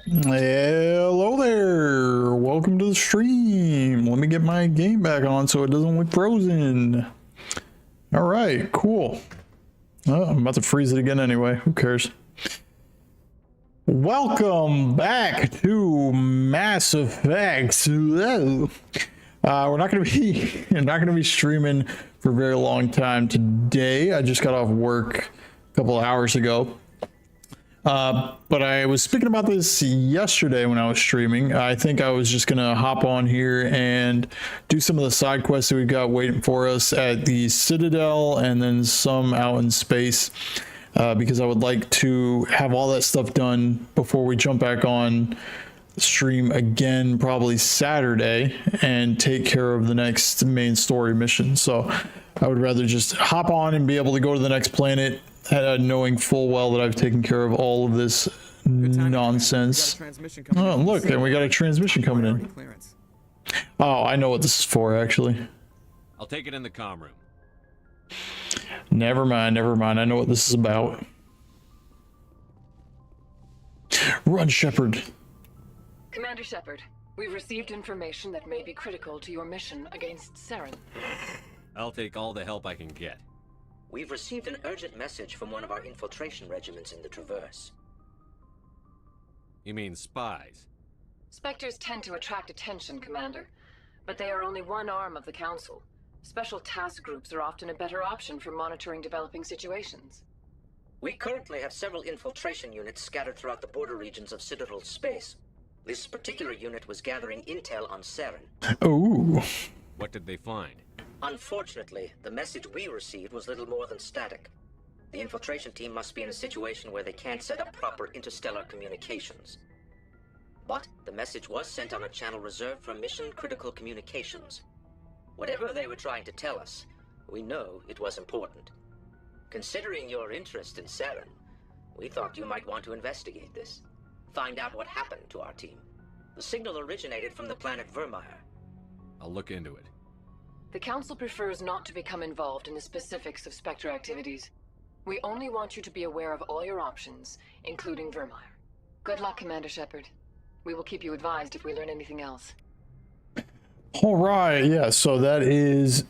Hello there. Welcome to the stream. Let me get my game back on so it doesn't look frozen. All right, cool. Oh, I'm about to freeze it again anyway. Who cares? Welcome back to Mass Effect. We're not going to be streaming for a very long time today. I just got off work a couple of hours ago. But I was speaking about this yesterday when I was streaming. I think I was just gonna hop on here and do some of the side quests that we've got waiting for us at the Citadel and then some out in space, because I would like to have all that stuff done before we jump back on stream again, probably Saturday, and take care of the next main story mission. So I would rather just hop on and be able to go to the next planet, knowing full well that I've taken care of all of this nonsense. Oh, look, and we got a transmission coming in. Oh, I know what this is for, actually. I'll take it in the comm room. Never mind. I know what this is about. Run, Shepard. Commander Shepard, we've received information that may be critical to your mission against Saren. I'll take all the help I can get. We've received an urgent message from one of our infiltration regiments in the Traverse. You mean spies? Spectres tend to attract attention, Commander, but they are only one arm of the Council. Special task groups are often a better option for monitoring developing situations. We currently have several infiltration units scattered throughout the border regions of Citadel space. This particular unit was gathering intel on Saren. Ooh. What did they find? Unfortunately, the message we received was little more than static. The infiltration team must be in a situation where they can't set up proper interstellar communications. But the message was sent on a channel reserved for mission-critical communications. Whatever they were trying to tell us, we know it was important. Considering your interest in Saren, we thought you might want to investigate this. Find out what happened to our team. The signal originated from the planet Vermeer. I'll look into it. The Council prefers not to become involved in the specifics of Spectre activities. We only want you to be aware of all your options, including Vermeer. Good luck, Commander Shepard. We will keep you advised if we learn anything else. All right, yeah, so that is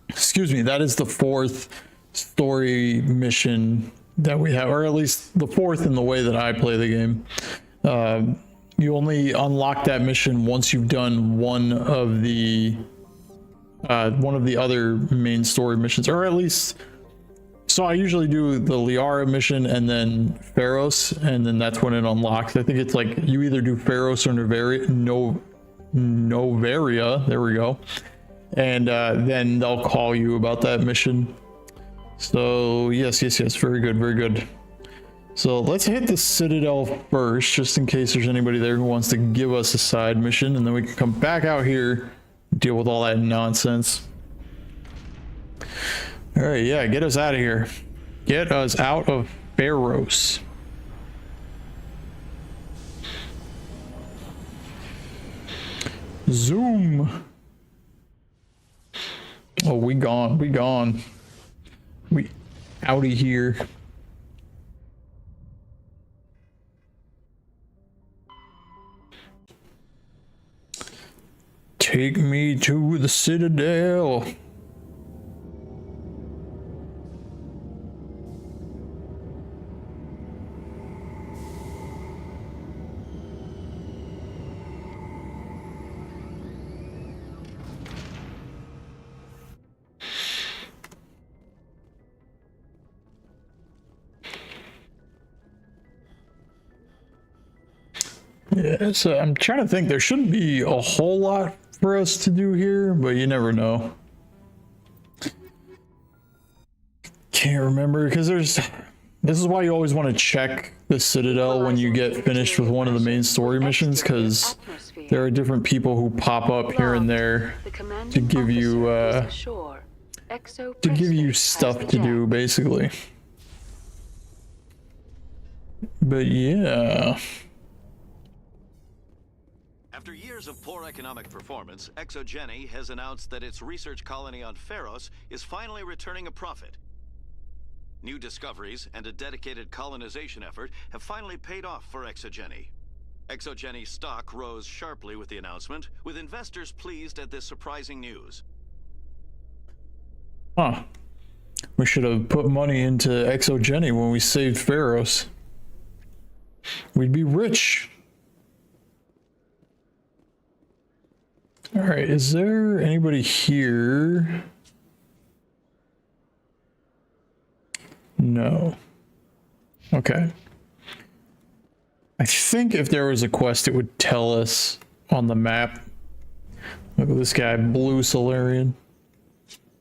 excuse me, that is the fourth story mission that we have, or at least the fourth in the way that I play the game. You only unlock that mission once you've done one of the other main story missions, or at least, so I usually do the Liara mission and then Pharos, and then that's when it unlocks. I think it's like you either do Pharos or Novaria, there we go, and then they'll call you about that mission. So yes, very good. So let's hit the Citadel first, just in case there's anybody there who wants to give us a side mission, and then we can come back out here, deal with all that nonsense. All right, yeah, get us out of here. Get us out of Pharos. Zoom. Oh, we gone. We outie here. Take me to the Citadel. Yeah, so I'm trying to think. There shouldn't be a whole lot for us to do here, but you never know. Can't remember, because this is why you always want to check the Citadel when you get finished with one of the main story missions, because there are different people who pop up here and there to give you stuff to do, basically. But yeah. After years of poor economic performance, ExoGeni has announced that its research colony on Pharos is finally returning a profit. New discoveries and a dedicated colonization effort have finally paid off for Exogeny. Exogeny stock rose sharply with the announcement, with investors pleased at this surprising news. Huh. We should have put money into Exogeny when we saved Pharaohs. We'd be rich. Alright, is there anybody here? No. Okay. I think if there was a quest, it would tell us on the map. Look at this guy, Blue Solarian.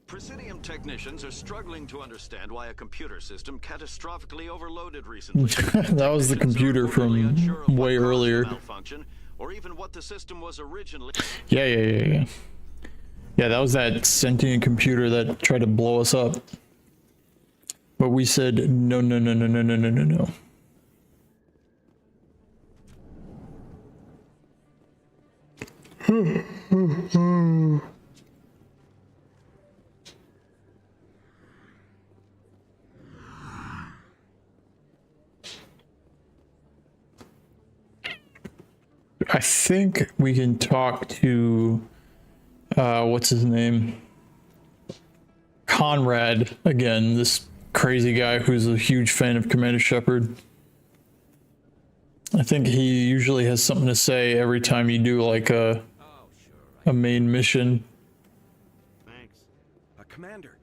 Presidium technicians are struggling to understand why a computer system catastrophically overloaded recently. That was the computer from way earlier. Malfunction, or even what the system was originally. Yeah. Yeah, that was that sentient computer that tried to blow us up. But we said no. I think we can talk to what's his name? Conrad again, this crazy guy who's a huge fan of Commander Shepard. I think he usually has something to say every time you do like a main mission. Thanks. Commander,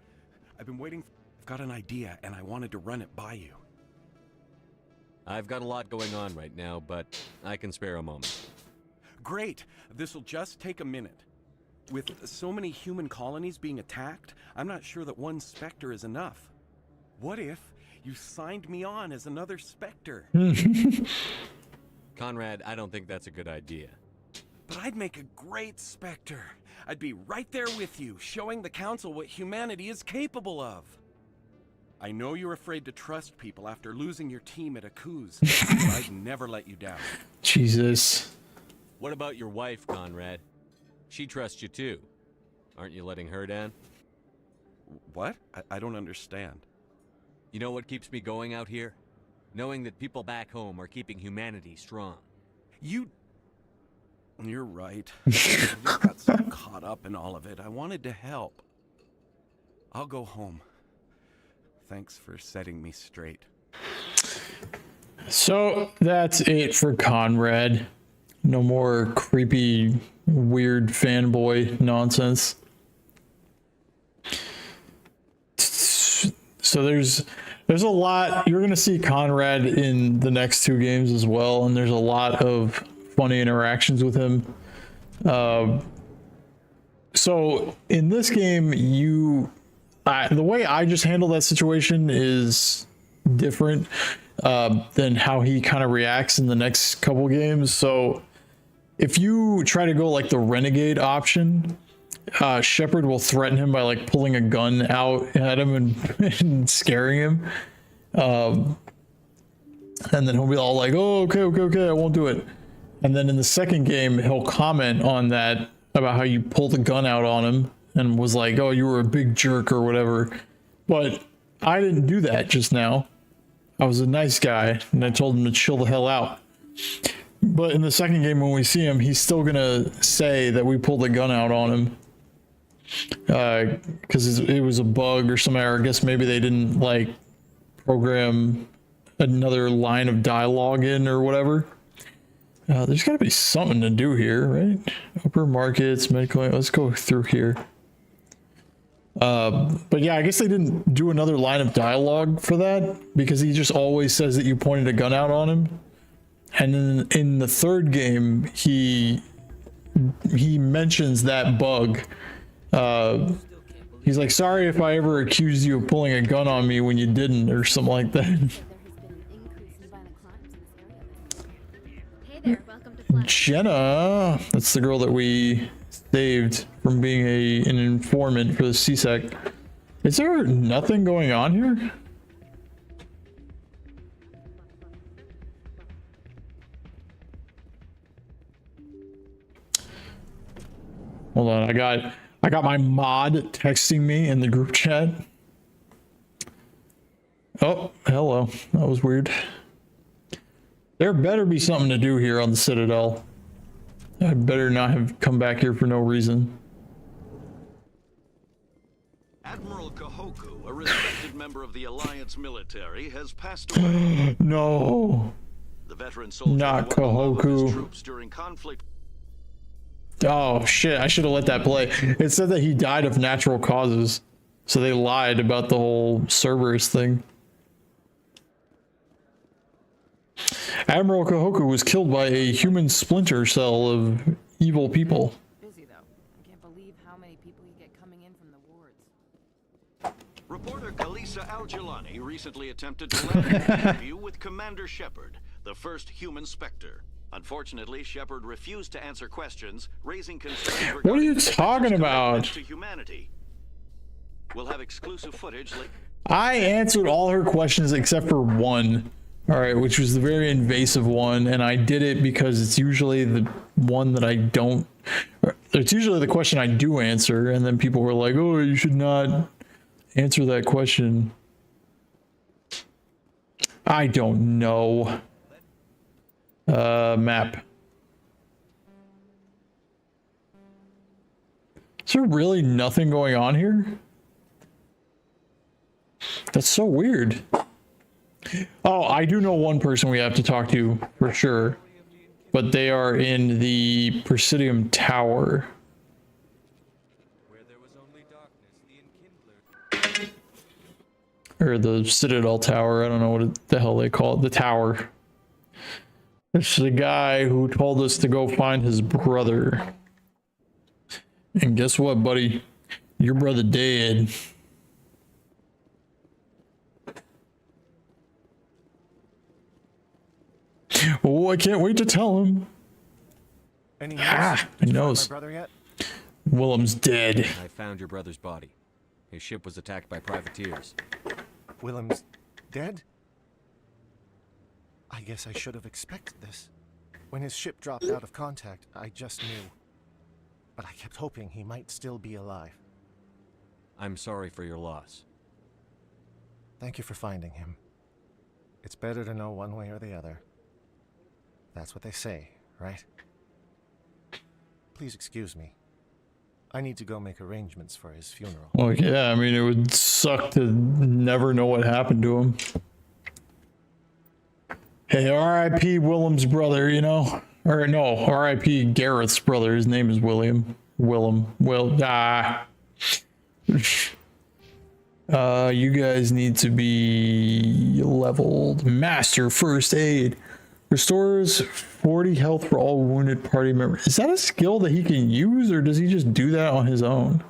I've been waiting. I've got an idea and I wanted to run it by you. I've got a lot going on right now, but I can spare a moment. Great. This'll just take a minute. With so many human colonies being attacked, I'm not sure that one Spectre is enough. What if you signed me on as another Spectre? Conrad, I don't think that's a good idea. But I'd make a great Spectre. I'd be right there with you, showing the Council what humanity is capable of. I know you're afraid to trust people after losing your team at Akuz, but I'd never let you down. Jesus. What about your wife, Conrad? She trusts you too. Aren't you letting her down? What? I don't understand. You know what keeps me going out here? Knowing that people back home are keeping humanity strong. You're right. I just got so caught up in all of it. I wanted to help. I'll go home. Thanks for setting me straight. So that's it for Conrad. No more creepy, weird fanboy nonsense. So there's a lot. You're gonna see Conrad in the next two games as well, and there's a lot of funny interactions with him. So in this game, the way I just handle that situation is different than how he kind of reacts in the next couple games. So if you try to go like the renegade option, Shepard will threaten him by like pulling a gun out at him and scaring him. And then he'll be all like, oh, okay, I won't do it. And then in the second game, he'll comment on that about how you pulled the gun out on him and was like, oh, you were a big jerk or whatever. But I didn't do that just now. I was a nice guy and I told him to chill the hell out. But in the second game, when we see him, he's still gonna say that we pulled the gun out on him. Because it was a bug or some error. I guess maybe they didn't like program another line of dialogue in or whatever. There's got to be something to do here, right? Upper markets, medical. Let's go through here. But yeah, I guess they didn't do another line of dialogue for that because he just always says that you pointed a gun out on him. And then in the third game, he mentions that bug. He's like, sorry if I ever accused you of pulling a gun on me when you didn't, or something like that. Jenna, that's the girl that we saved from being an informant for the CSEC. Is there nothing going on here? Hold on, I got my mod texting me in the group chat. Oh, hello. That was weird. There better be something to do here on the Citadel. I better not have come back here for no reason. Admiral Kahoku, a respected member of the Alliance military, has passed away. No. The veteran soldier Not who won the love of his Kahoku. troops during conflict. Oh shit, I should have let that play. It said that he died of natural causes. So they lied about the whole Cerberus thing. Admiral Kahoku was killed by a human splinter cell of evil people. Busy though. I can't believe how many people you get coming in from the wards. Reporter Kalisa Al-Jilani recently attempted to land an interview with Commander Shepard, the first human Spectre. Unfortunately, Shepard refused to answer questions, raising concerns regarding What are you the talking Spectre's about? commitment to humanity. We'll have exclusive footage later. I answered all her questions except for one. Alright, which was the very invasive one, and I did it because it's usually the one that I don't... It's usually the question I do answer, and then people were like, oh, you should not answer that question. I don't know. Map. Is there really nothing going on here? That's so weird. Oh, I do know one person we have to talk to for sure, but they are in the Presidium Tower. Where there was only darkness, the Enkindler. Or the Citadel Tower, I don't know what the hell they call it, the tower. It's the guy who told us to go find his brother. And guess what, buddy? Your brother dead. Oh, I can't wait to tell him. Any news? Ah, Did he you find knows. my brother yet? Willem's dead. I found your brother's body. His ship was attacked by privateers. Willem's dead? I guess I should have expected this. When his ship dropped out of contact, I just knew. But I kept hoping he might still be alive. I'm sorry for your loss. Thank you for finding him. It's better to know one way or the other. That's what they say, right? Please excuse me. I need to go make arrangements for his funeral. Well, yeah, I mean, it would suck to never know what happened to him. Hey, R.I.P. Willem's brother, you know? Or no, R.I.P. Gareth's brother. His name is William. You guys need to be leveled. Master First Aid. Restores 40 health for all wounded party members. Is that a skill that he can use, or does he just do that on his own?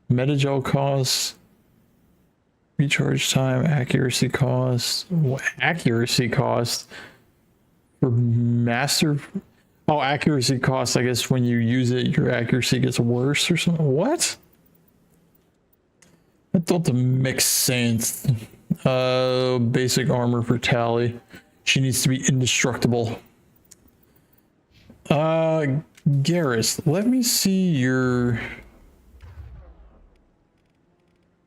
Metagel costs. Recharge time, accuracy cost. What accuracy cost? For master... Oh, accuracy cost, I guess when you use it, your accuracy gets worse or something. What? That don't make sense. Basic armor for Tally. She needs to be indestructible. Garrus, let me see your...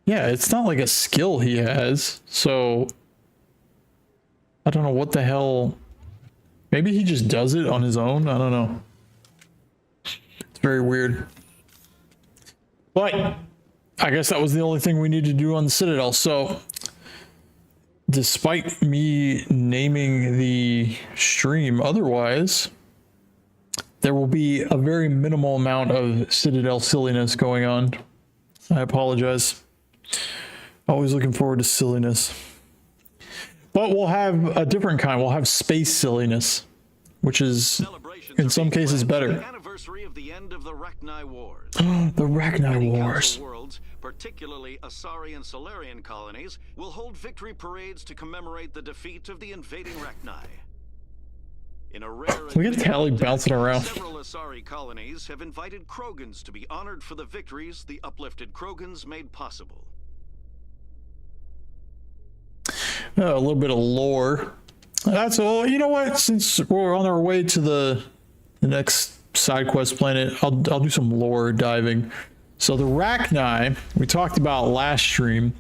Yeah, it's not like a skill he has, so... I don't know what the hell... Maybe he just does it on his own? I don't know. It's very weird. But, I guess that was the only thing we need to do on the Citadel, so... Despite me naming the stream otherwise, there will be a very minimal amount of Citadel silliness going on. I apologize. Always looking forward to silliness. But we'll have a different kind. We'll have space silliness, which is in some cases better. The anniversary of the end of the Rachni Wars. The Rachni Many Wars. Council worlds, particularly Asari and Solarian colonies, will hold victory parades to commemorate the defeat of the invading Rachni. In a rare Look at Tally bouncing around. Several Asari colonies have invited Krogans to be honored for the victories the uplifted Krogans made possible. A little bit of lore. That's all. You know what? Since we're on our way to the next side quest planet, I'll do some lore diving. So the Rachni we talked about last stream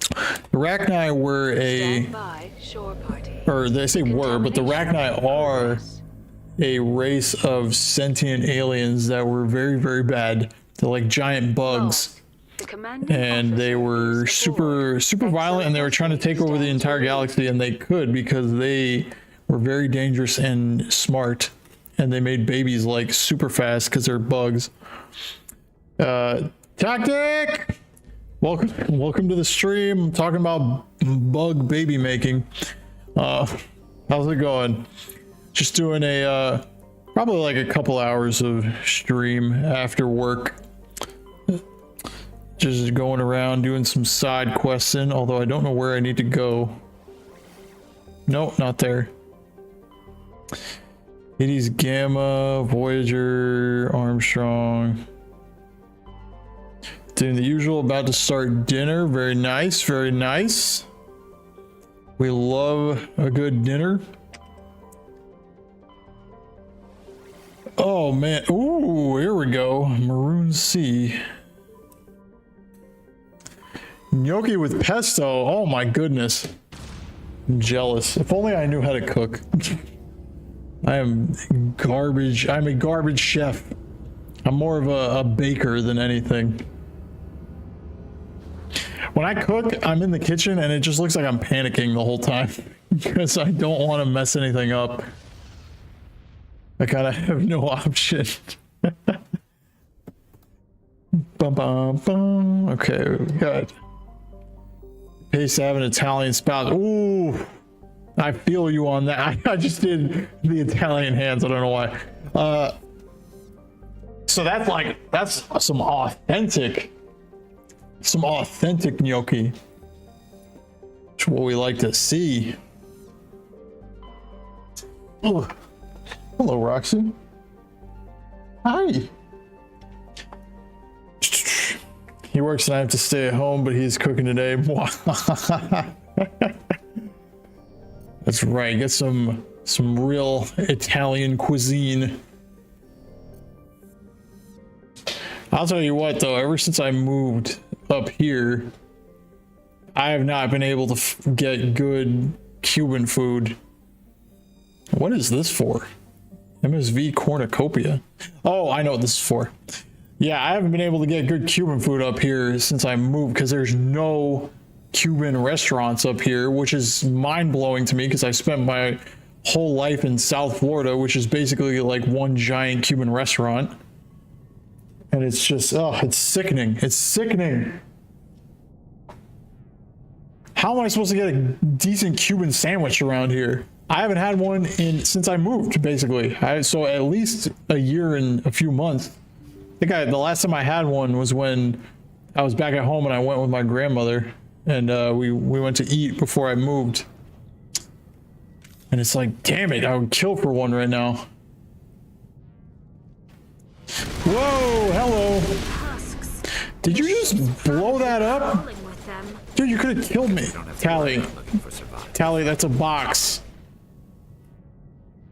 The Rachni were Stand by, shore party. or they say were, but the Rachni are a race of sentient aliens that were very, very bad. They're like giant bugs. The commanding And they were officers super aboard violent, and they were trying to take over the entire galaxy, and they could because they were very dangerous and smart, and they made babies like super fast because they're bugs. Tactic! Welcome to the stream. I'm talking about bug baby making. How's it going? Just doing a probably like a couple hours of stream after work. Just going around doing some side questing, although I don't know where I need to go. Nope, not there. Hades Gamma, Voyager, Armstrong. Doing the usual, about to start dinner. Very nice, very nice. We love a good dinner. Oh man, ooh, here we go. Maroon Sea. Gnocchi with pesto. Oh my goodness. I'm jealous. If only I knew how to cook. I am garbage. I'm a garbage chef. I'm more of a baker than anything. When I cook, I'm in the kitchen and it just looks like I'm panicking the whole time because I don't want to mess anything up. I kind of have no option. Bum, bum, bum. Okay, we got Pace to have an Italian spouse. Ooh, I feel you on that. I just did the Italian hands. I don't know why. So that's some authentic gnocchi. It's what we like to see. Oh, hello, Roxy. Hi. He works and I have to stay at home, but he's cooking today. That's right. Get some real Italian cuisine. I'll tell you what, though. Ever since I moved up here, I have not been able to get good Cuban food. What is this for? MSV cornucopia. Oh, I know what this is for. Yeah, I haven't been able to get good Cuban food up here since I moved because there's no Cuban restaurants up here, which is mind-blowing to me because I spent my whole life in South Florida, which is basically like one giant Cuban restaurant. And it's just, oh, it's sickening. It's sickening. How am I supposed to get a decent Cuban sandwich around here? I haven't had one since I moved, basically. So at least a year and a few months. I think the last time I had one was when I was back at home and I went with my grandmother and we went to eat before I moved. And it's like, damn it, I would kill for one right now. Whoa, hello. Did you just blow that up? Dude, you could have killed me. Tally, that's a box.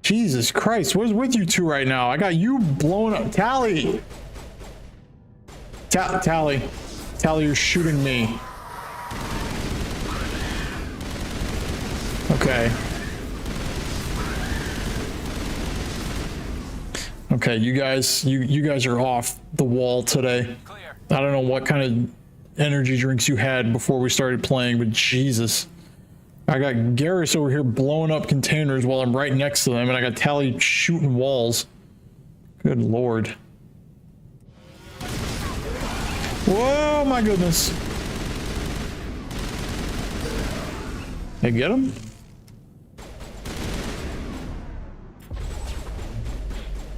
Jesus Christ, what is with you two right now? I got you blown up. Tally, you're shooting me. Okay. Okay, you guys are off the wall today. Clear. I don't know what kind of energy drinks you had before we started playing, but Jesus. I got Garrus over here blowing up containers while I'm right next to them, and I got Tally shooting walls. Good lord. Whoa, my goodness. Hey, get him?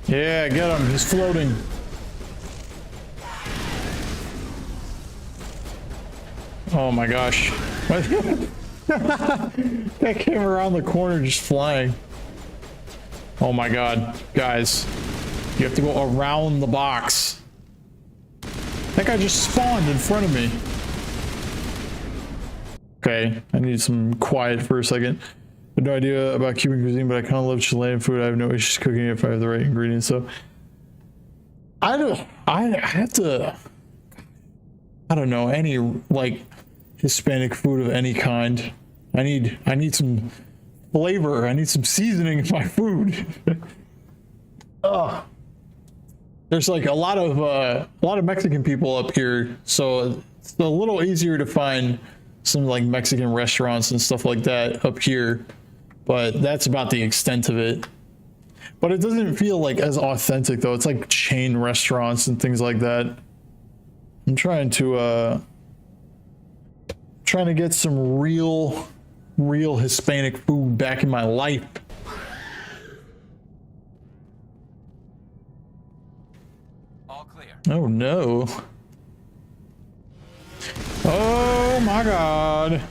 Yeah, get him. He's floating. Oh my gosh. That came around the corner just flying. Oh my god. Guys, you have to go around the box. That guy just spawned in front of me. Okay, I need some quiet for a second. I have no idea about Cuban cuisine, but I kind of love Chilean food. I have no issues cooking it if I have the right ingredients. So I have to, I don't know, any like Hispanic food of any kind. I need some flavor. I need some seasoning in my food. There's like a lot of Mexican people up here, so it's a little easier to find some like Mexican restaurants and stuff like that up here, but that's about the extent of it. But it doesn't feel like as authentic though. It's like chain restaurants and things like that. I'm trying to get some real Hispanic food back in my life. All clear. Oh no. Oh my god.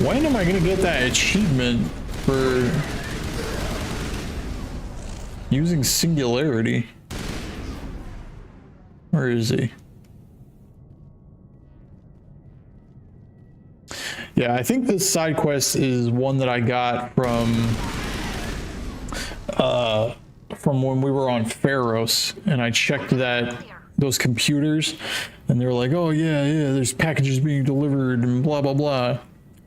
When am I gonna get that achievement for using singularity? Where is he? Yeah, I think this side quest is one that I got from when we were on Pharos, and I checked those computers, and they were like, oh yeah, there's packages being delivered and blah blah blah.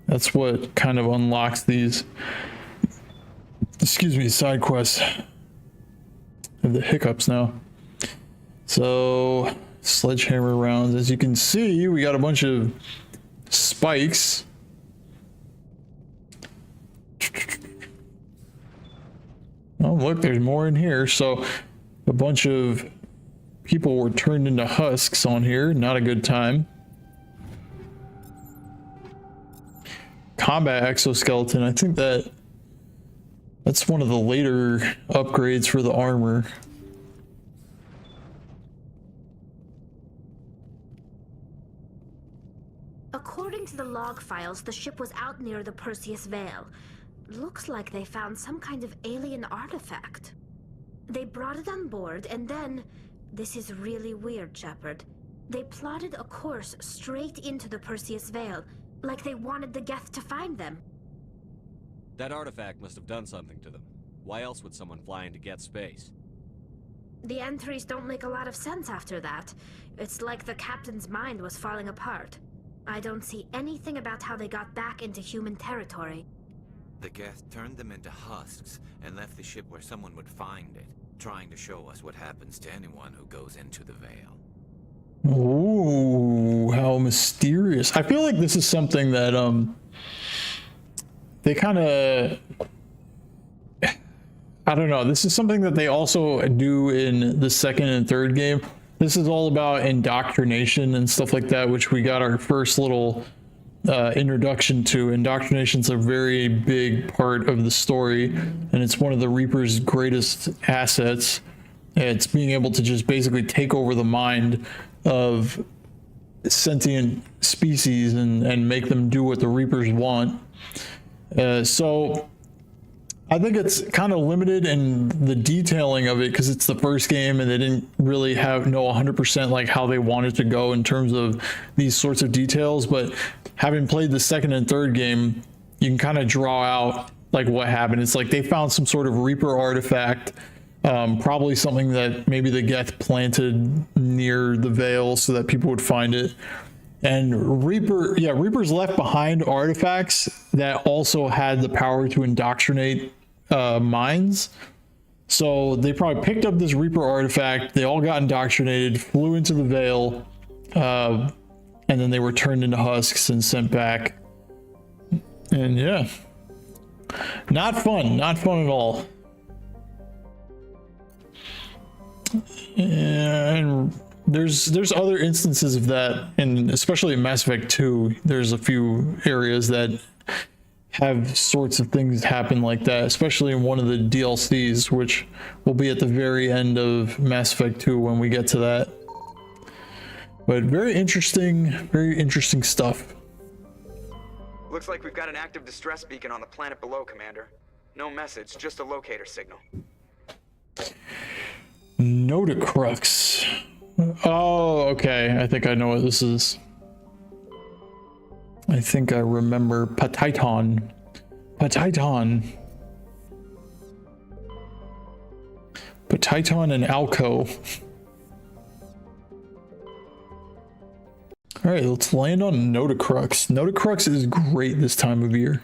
That's what kind of unlocks these, excuse me, side quests. I have the hiccups now. So, sledgehammer rounds. As you can see, we got a bunch of spikes. Oh, look, there's more in here. So, a bunch of people were turned into husks on here. Not a good time. Combat exoskeleton. I think that's one of the later upgrades for the armor. According to the log files, the ship was out near the Perseus Vale. Looks like they found some kind of alien artifact. They brought it on board, and then... This is really weird, Shepard. They plotted a course straight into the Perseus Vale, like they wanted the Geth to find them. That artifact must have done something to them. Why else would someone fly into Geth space? The entries don't make a lot of sense after that. It's like the captain's mind was falling apart. I don't see anything about how they got back into human territory. The Geth turned them into husks and left the ship where someone would find it, trying to show us what happens to anyone who goes into the Vale. Ooh, how mysterious. I feel like this is something that they kind of, I don't know, this is something that they also do in the second and third game. This is all about indoctrination and stuff like that, which we got our first little introduction to. Indoctrination's a very big part of the story, and it's one of the Reaper's greatest assets. It's being able to just basically take over the mind of sentient species and make them do what the Reapers want. So I think it's kind of limited in the detailing of it because it's the first game and they didn't really know 100% like how they wanted to go in terms of these sorts of details. But having played the second and third game, you can kind of draw out like what happened. It's like they found some sort of Reaper artifact, probably something that maybe the Geth planted near the Vale so that people would find it. And Reapers left behind artifacts that also had the power to indoctrinate minds. So they probably picked up this Reaper artifact, they all got indoctrinated, flew into the Vale, and then they were turned into husks and sent back. And yeah, not fun at all. And there's other instances of that, and especially in Mass Effect 2, there's a few areas that have sorts of things happen like that, especially in one of the DLCs, which will be at the very end of Mass Effect 2 when we get to that. But very interesting stuff. Looks like we've got an active distress beacon on the planet below, Commander. No message, just a locator signal. Notacrux. Oh, okay. I think I know what this is. I think I remember Pataiton. Pataiton and Alco. All right, let's land on Notacrux. Notacrux is great this time of year.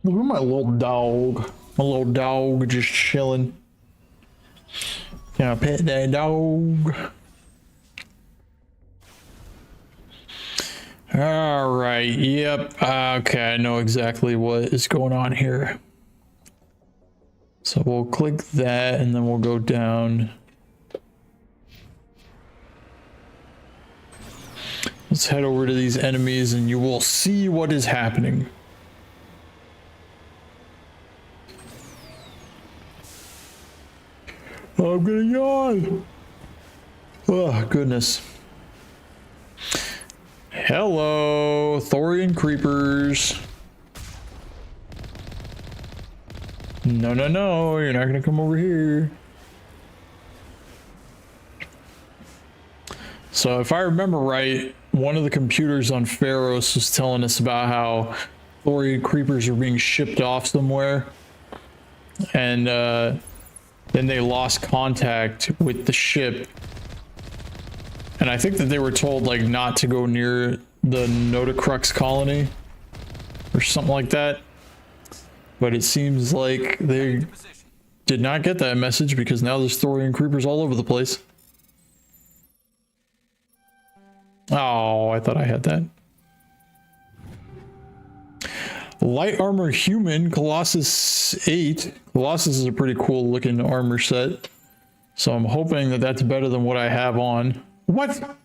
Look at my little dog. My little dog just chilling. Can I pet that dog? All right, yep. Okay, I know exactly what is going on here. So we'll click that and then we'll go down. Let's head over to these enemies and you will see what is happening. I'm gonna yawn. Oh, goodness. Hello, Thorian creepers. No, no, no, you're not gonna come over here. So if I remember right, one of the computers on Pharos was telling us about how Thorian creepers are being shipped off somewhere. And then they lost contact with the ship. And I think that they were told like not to go near the Notacrux colony or something like that. But it seems like they did not get that message because now there's Thorian creepers all over the place. Oh, I thought I had that. Light armor human, Colossus 8. Colossus is a pretty cool looking armor set. So I'm hoping that that's better than what I have on. What?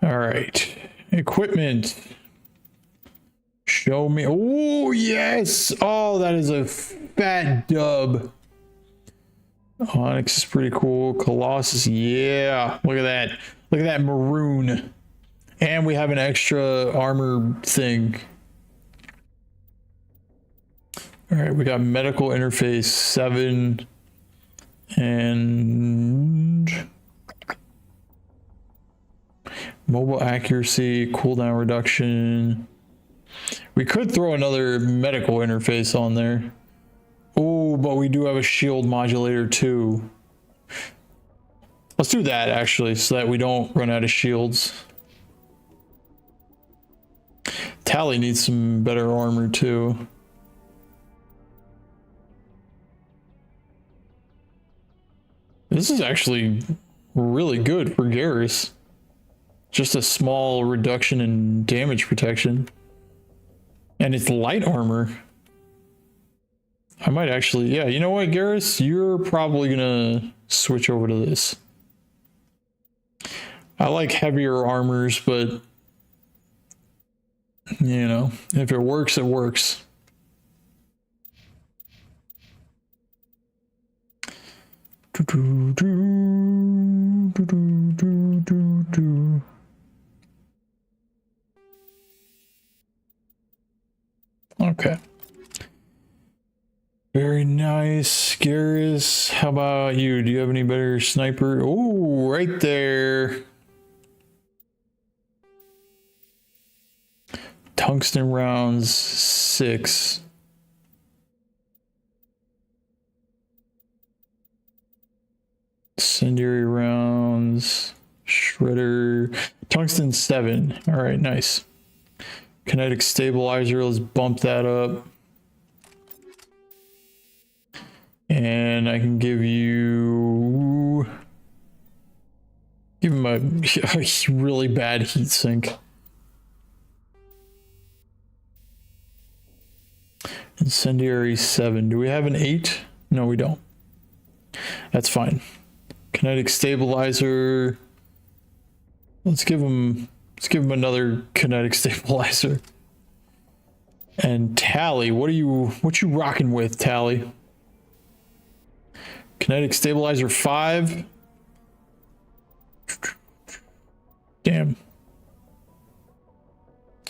All right. Equipment. Show me. Oh, yes. Oh, that is a fat dub. Onyx is pretty cool. Colossus. Yeah. Look at that. Look at that maroon. And we have an extra armor thing. All right. We got medical interface 7 and mobile accuracy, cooldown reduction. We could throw another medical interface on there. Oh, but we do have a shield modulator too. Let's do that actually, so that we don't run out of shields. Tally needs some better armor too. This is actually really good for Garrus. Just a small reduction in damage protection. And it's light armor. I might actually, yeah, you know what, Garrus? You're probably gonna switch over to this. I like heavier armors, but you know, if it works, it works. Okay. Very nice, Garrus. How about you? Do you have any better sniper? Oh, right there. Tungsten rounds 6. Incendiary rounds. Shredder. Tungsten 7. All right, nice. Kinetic stabilizer. Let's bump that up. And I can give you... Give him a really bad heat sink. Incendiary 7. Do we have an 8? No, we don't. That's fine. Kinetic stabilizer. Let's give him another kinetic stabilizer. And Tally, what you rocking with, Tally? Kinetic stabilizer 5. Damn.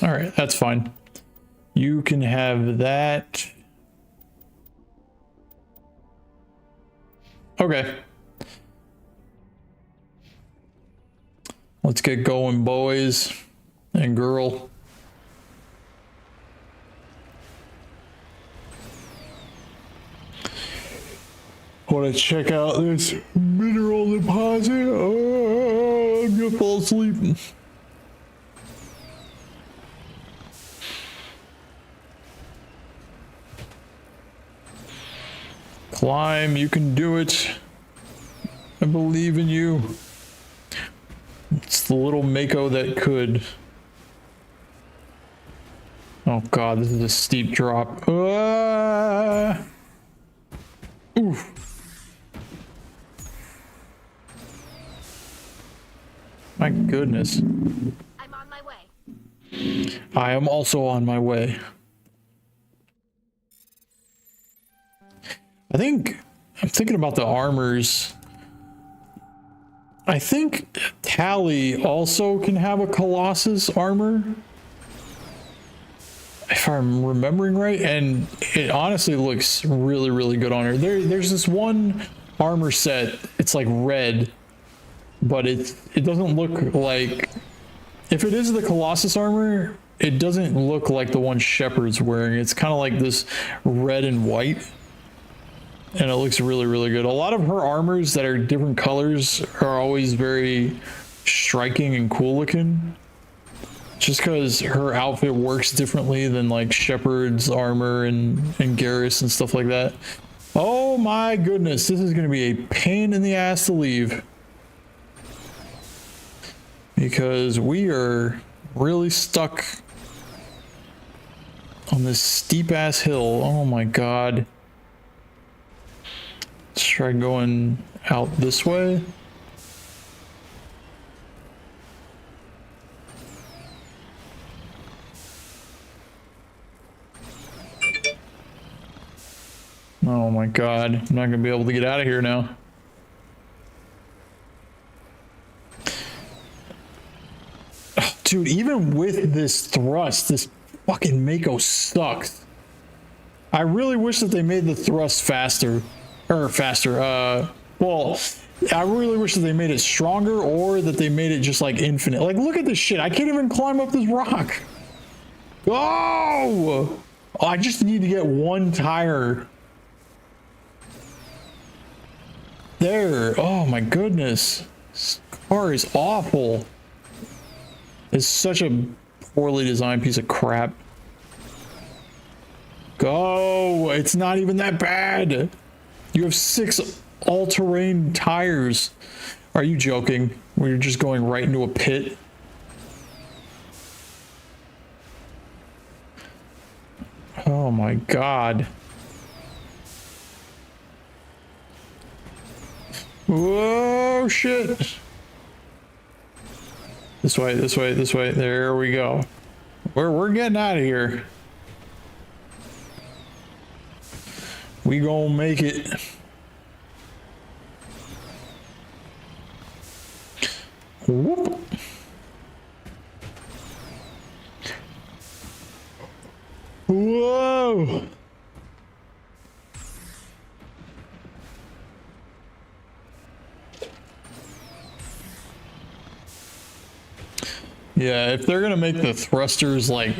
All right, that's fine. You can have that. Okay. Let's get going, boys and girl. Want to check out this mineral deposit? Oh, I'm gonna fall asleep. Climb, you can do it. I believe in you. It's the little Mako that could. Oh god, this is a steep drop. Oof. My goodness. I'm on my way. I am also on my way. I'm thinking about the armors. I think Tally also can have a Colossus armor, if I'm remembering right, and it honestly looks really, really good on her. There's this one armor set, it's like red, but it doesn't look like, if it is the Colossus armor, it doesn't look like the one Shepard's wearing. It's kind of like this red and white. And it looks really, really good. A lot of her armors that are different colors are always very striking and cool looking. Just because her outfit works differently than like Shepard's armor and Garrus and stuff like that. Oh my goodness, this is going to be a pain in the ass to leave. Because we are really stuck on this steep ass hill. Oh my god. Let's try going out this way. Oh my god, I'm not gonna be able to get out of here now. Oh, dude, even with this thrust, this fucking Mako sucks. I really wish that they made the thrust faster. Well, I really wish that they made it stronger or that they made it just like infinite. Like, look at this shit. I can't even climb up this rock. Oh! I just need to get one tire. There. Oh my goodness. This car is awful. It's such a poorly designed piece of crap. Go! It's not even that bad. You have 6 all-terrain tires. Are you joking? We're just going right into a pit. Oh my god. Whoa, shit. This way, this way, this way. There we go. We're getting out of here. We gonna make it. Whoop. Whoa. Yeah, if they're gonna make the thrusters like,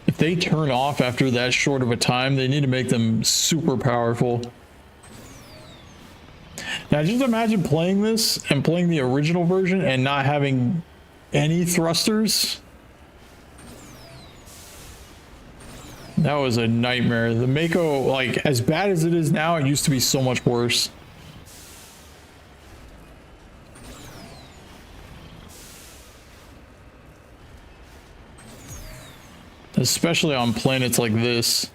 if they turn off after that short of a time, they need to make them super powerful. Now just imagine playing this and playing the original version and not having any thrusters. That was a nightmare. The Mako, like, as bad as it is now, it used to be so much worse. Especially on planets like this.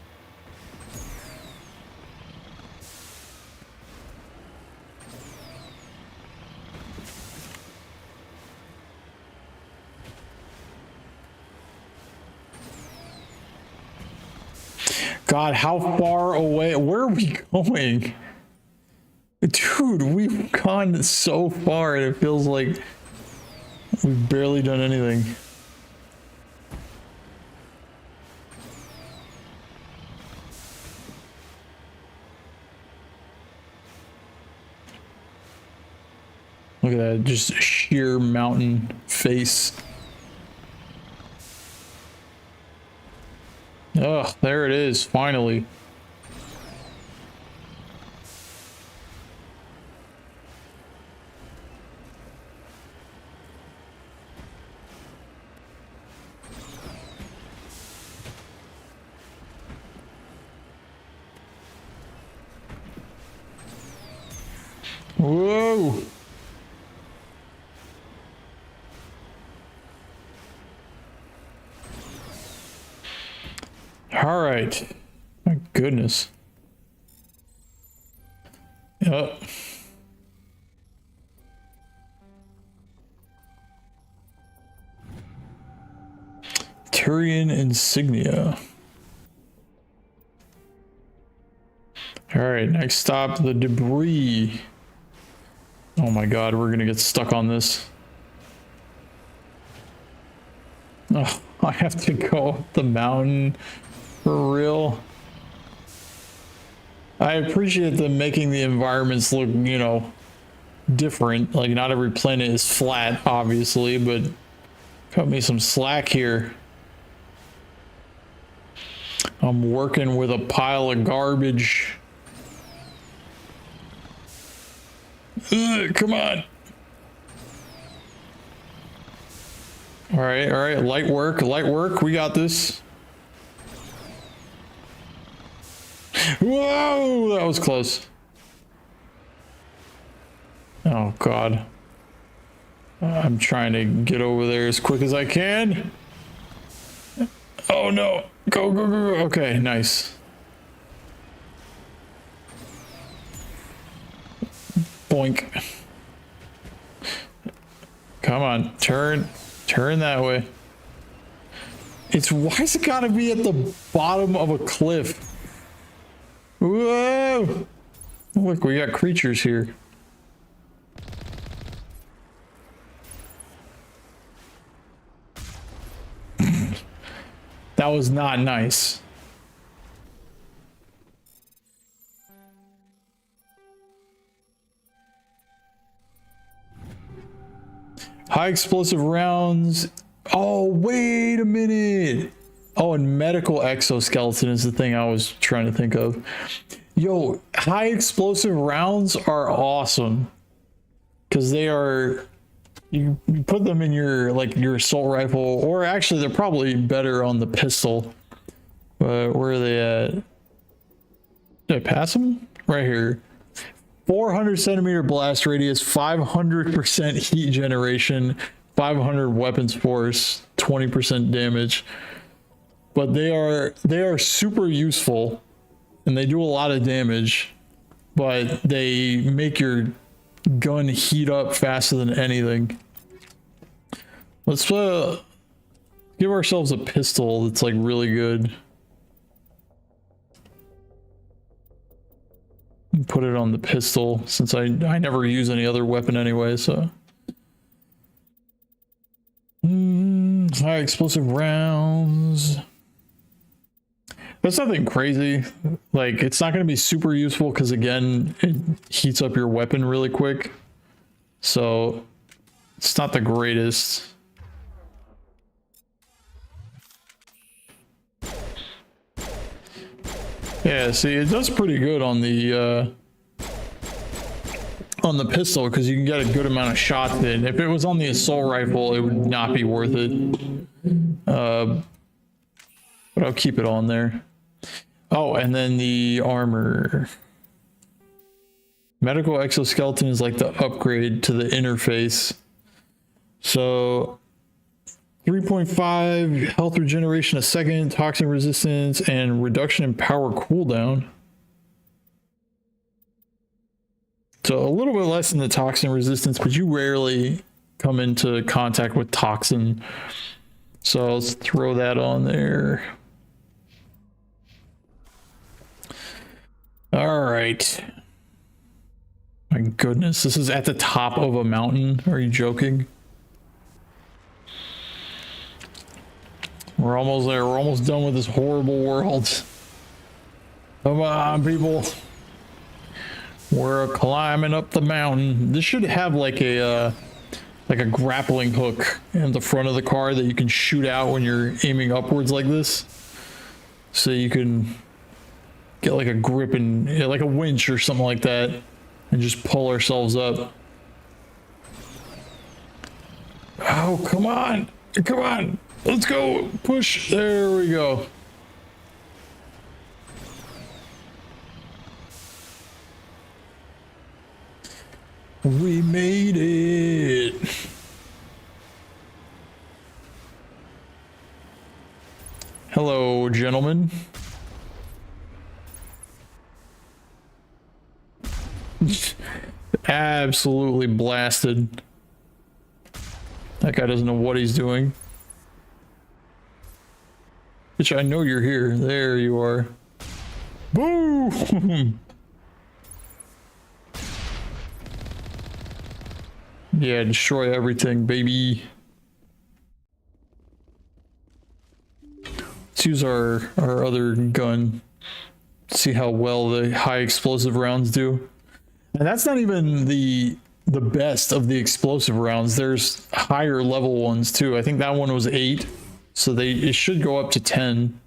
God, how far away? Where are we going? Dude, we've gone so far and it feels like we've barely done anything. Look at that, just sheer mountain face. Oh, there it is, finally. Whoa! All right. My goodness. Yep. Turian insignia. All right, next stop, the debris. Oh my god, we're gonna get stuck on this. Oh, I have to go up the mountain for real. I appreciate them making the environments look, you know, different. Like, not every planet is flat, obviously, but cut me some slack here. I'm working with a pile of garbage. Ugh, come on. All right, light work, we got this. Whoa, that was close. Oh god. I'm trying to get over there as quick as I can. Oh no, go, okay, nice. Boink. Come on, turn that way. Why's it gotta be at the bottom of a cliff? Whoa! Look, we got creatures here. That was not nice. High explosive rounds. Oh, wait a minute. Oh, and medical exoskeleton is the thing I was trying to think of. Yo, high explosive rounds are awesome. Because they are... You put them in your, like, your assault rifle. Or actually, they're probably better on the pistol. Where are they at? Did I pass them? Right here. 400 centimeter blast radius, 500% heat generation, 500 weapons force, 20% damage. But they are super useful, and they do a lot of damage, but they make your gun heat up faster than anything. Let's give ourselves a pistol that's like really good. Put it on the pistol since I never use any other weapon anyway, so. High explosive rounds. That's nothing crazy. Like, it's not going to be super useful because, again, it heats up your weapon really quick. So, it's not the greatest. Yeah, see, it does pretty good on the pistol because you can get a good amount of shots in. If it was on the assault rifle, it would not be worth it. But I'll keep it on there. Oh, and then the armor. Medical exoskeleton is like the upgrade to the interface. So 3.5 health regeneration a second, toxin resistance, and reduction in power cooldown. So a little bit less than the toxin resistance, but you rarely come into contact with toxin. So let's throw that on there. All right. My goodness, this is at the top of a mountain. Are you joking? We're almost there. We're almost done with this horrible world. Come on, people. We're climbing up the mountain. This should have like a grappling hook in the front of the car that you can shoot out when you're aiming upwards like this. So you can get like a grip and like a winch or something like that and just pull ourselves up. Oh, come on. Come on. Let's go. Push. There we go. We made it. Hello, gentlemen. Absolutely blasted. That guy doesn't know what he's doing. Bitch, I know you're here. There you are. Boom! Yeah, destroy everything, baby. Let's use our other gun. See how well the high explosive rounds do. And that's not even the best of the explosive rounds. There's higher level ones too. I think that one was 8, so it should go up to 10.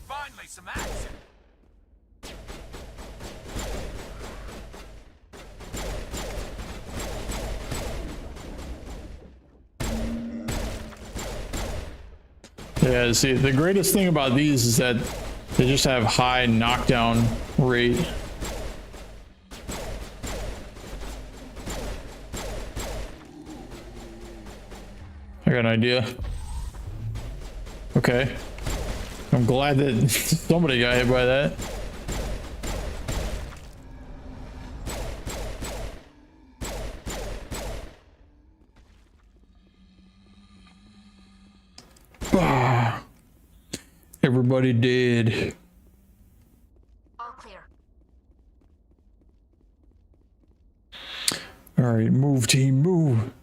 Finally, some action. Yeah, see, the greatest thing about these is that they just have high knockdown rate. I got an idea. Okay. I'm glad that somebody got hit by that. Ah. Everybody dead. All clear. All right, move team, move.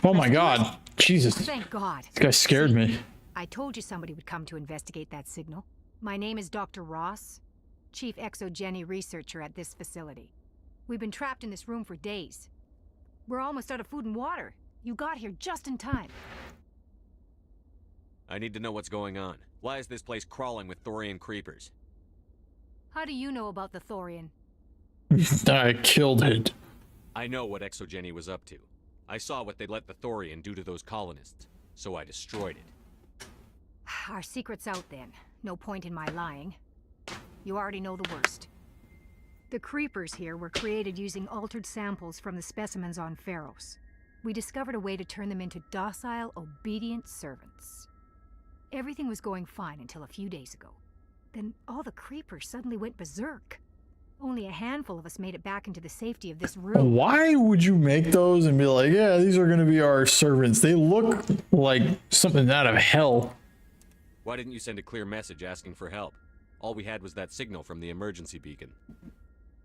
Oh my God, Jesus. Thank God. This guy scared me. I told you somebody would come to investigate that signal. My name is Dr. Ross, Chief Exogeny Researcher at this facility. We've been trapped in this room for days. We're almost out of food and water. You got here just in time. I need to know what's going on. Why is this place crawling with Thorian creepers? How do you know about the Thorian? I killed it. I know what Exogeny was up to. I saw what they let the Thorian do to those colonists, so I destroyed it. Our secret's out then. No point in my lying. You already know the worst. The creepers here were created using altered samples from the specimens on Pharos. We discovered a way to turn them into docile, obedient servants. Everything was going fine until a few days ago. Then all the creepers suddenly went berserk. Only a handful of us made it back into the safety of this room. Why would you make those and be like, yeah, these are going to be our servants? They look like something out of hell. Why didn't you send a clear message asking for help? All we had was that signal from the emergency beacon.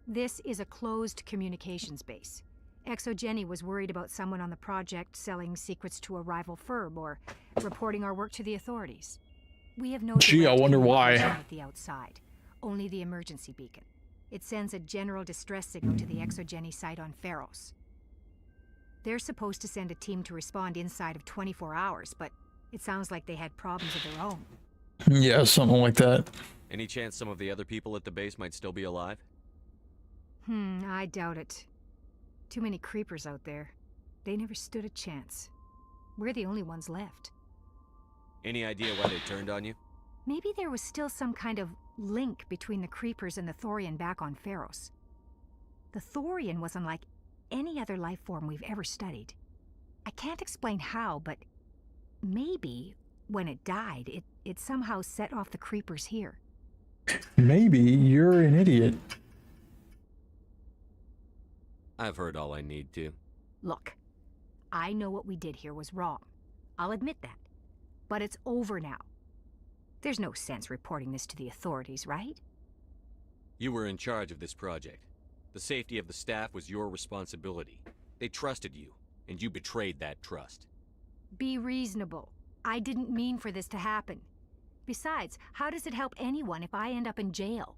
This is a closed communications base. Exogeny was worried about someone on the project selling secrets to a rival firm or reporting our work to the authorities. We have no Gee, I direct wonder communication why. with the outside, only the emergency beacon. It sends a general distress signal to the Exogeny site on Pharos. They're supposed to send a team to respond inside of 24 hours, but it sounds like they had problems of their own. Yeah, something like that. Any chance some of the other people at the base might still be alive? I doubt it. Too many creepers out there. They never stood a chance. We're the only ones left. Any idea why they turned on you? Maybe there was still some kind of link between the creepers and the Thorian back on Pharos. The Thorian was unlike any other life form we've ever studied. I can't explain how, but maybe when it died, it somehow set off the creepers here. Maybe you're an idiot. I've heard all I need to. Look, I know what we did here was wrong. I'll admit that. But it's over now. There's no sense reporting this to the authorities, right? You were in charge of this project. The safety of the staff was your responsibility. They trusted you, and you betrayed that trust. Be reasonable. I didn't mean for this to happen. Besides, how does it help anyone if I end up in jail?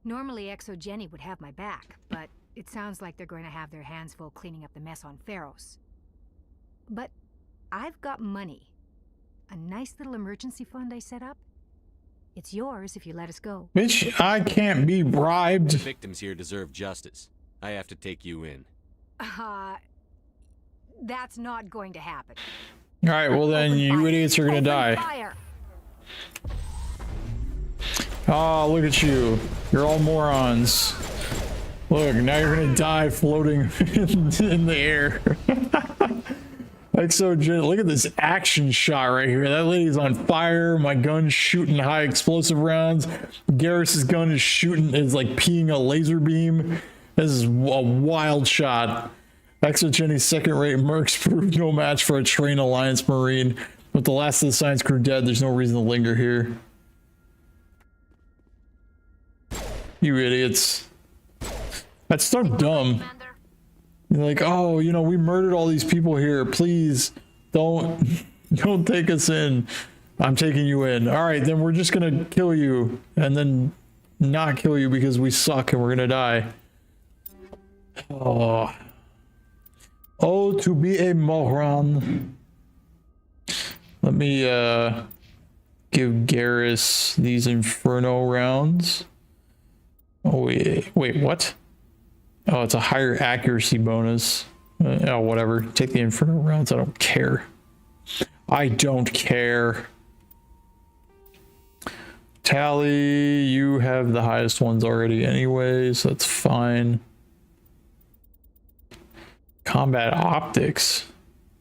Normally Exogeny would have my back, but it sounds like they're going to have their hands full cleaning up the mess on Pharos. But I've got money. A nice little emergency fund I set up. It's yours if you let us go. Bitch, I can't be bribed. The victims here deserve justice. I have to take you in. That's not going to happen. Alright, well then you idiots are gonna die. Fire. Oh, look at you. You're all morons. Look, now you're gonna die floating in the air. Exogeny, look at this action shot right here. That lady's on fire. My gun's shooting high explosive rounds. Garrus's gun is like peeing a laser beam. This is a wild shot. Exogeny's second-rate mercs proved no match for a trained Alliance Marine. With the last of the science crew dead, there's no reason to linger here. You idiots. That's so dumb. You're like, oh, you know, we murdered all these people here. Please don't take us in. I'm taking you in. All right, then we're just gonna kill you and then not kill you because we suck and we're gonna die. Oh, to be a moron. Let me give Garrus these Inferno rounds. Oh wait, what? Oh, it's a higher accuracy bonus. Oh, whatever. Take the Inferno rounds. I don't care. I don't care. Tally, you have the highest ones already anyway, so that's fine. Combat optics.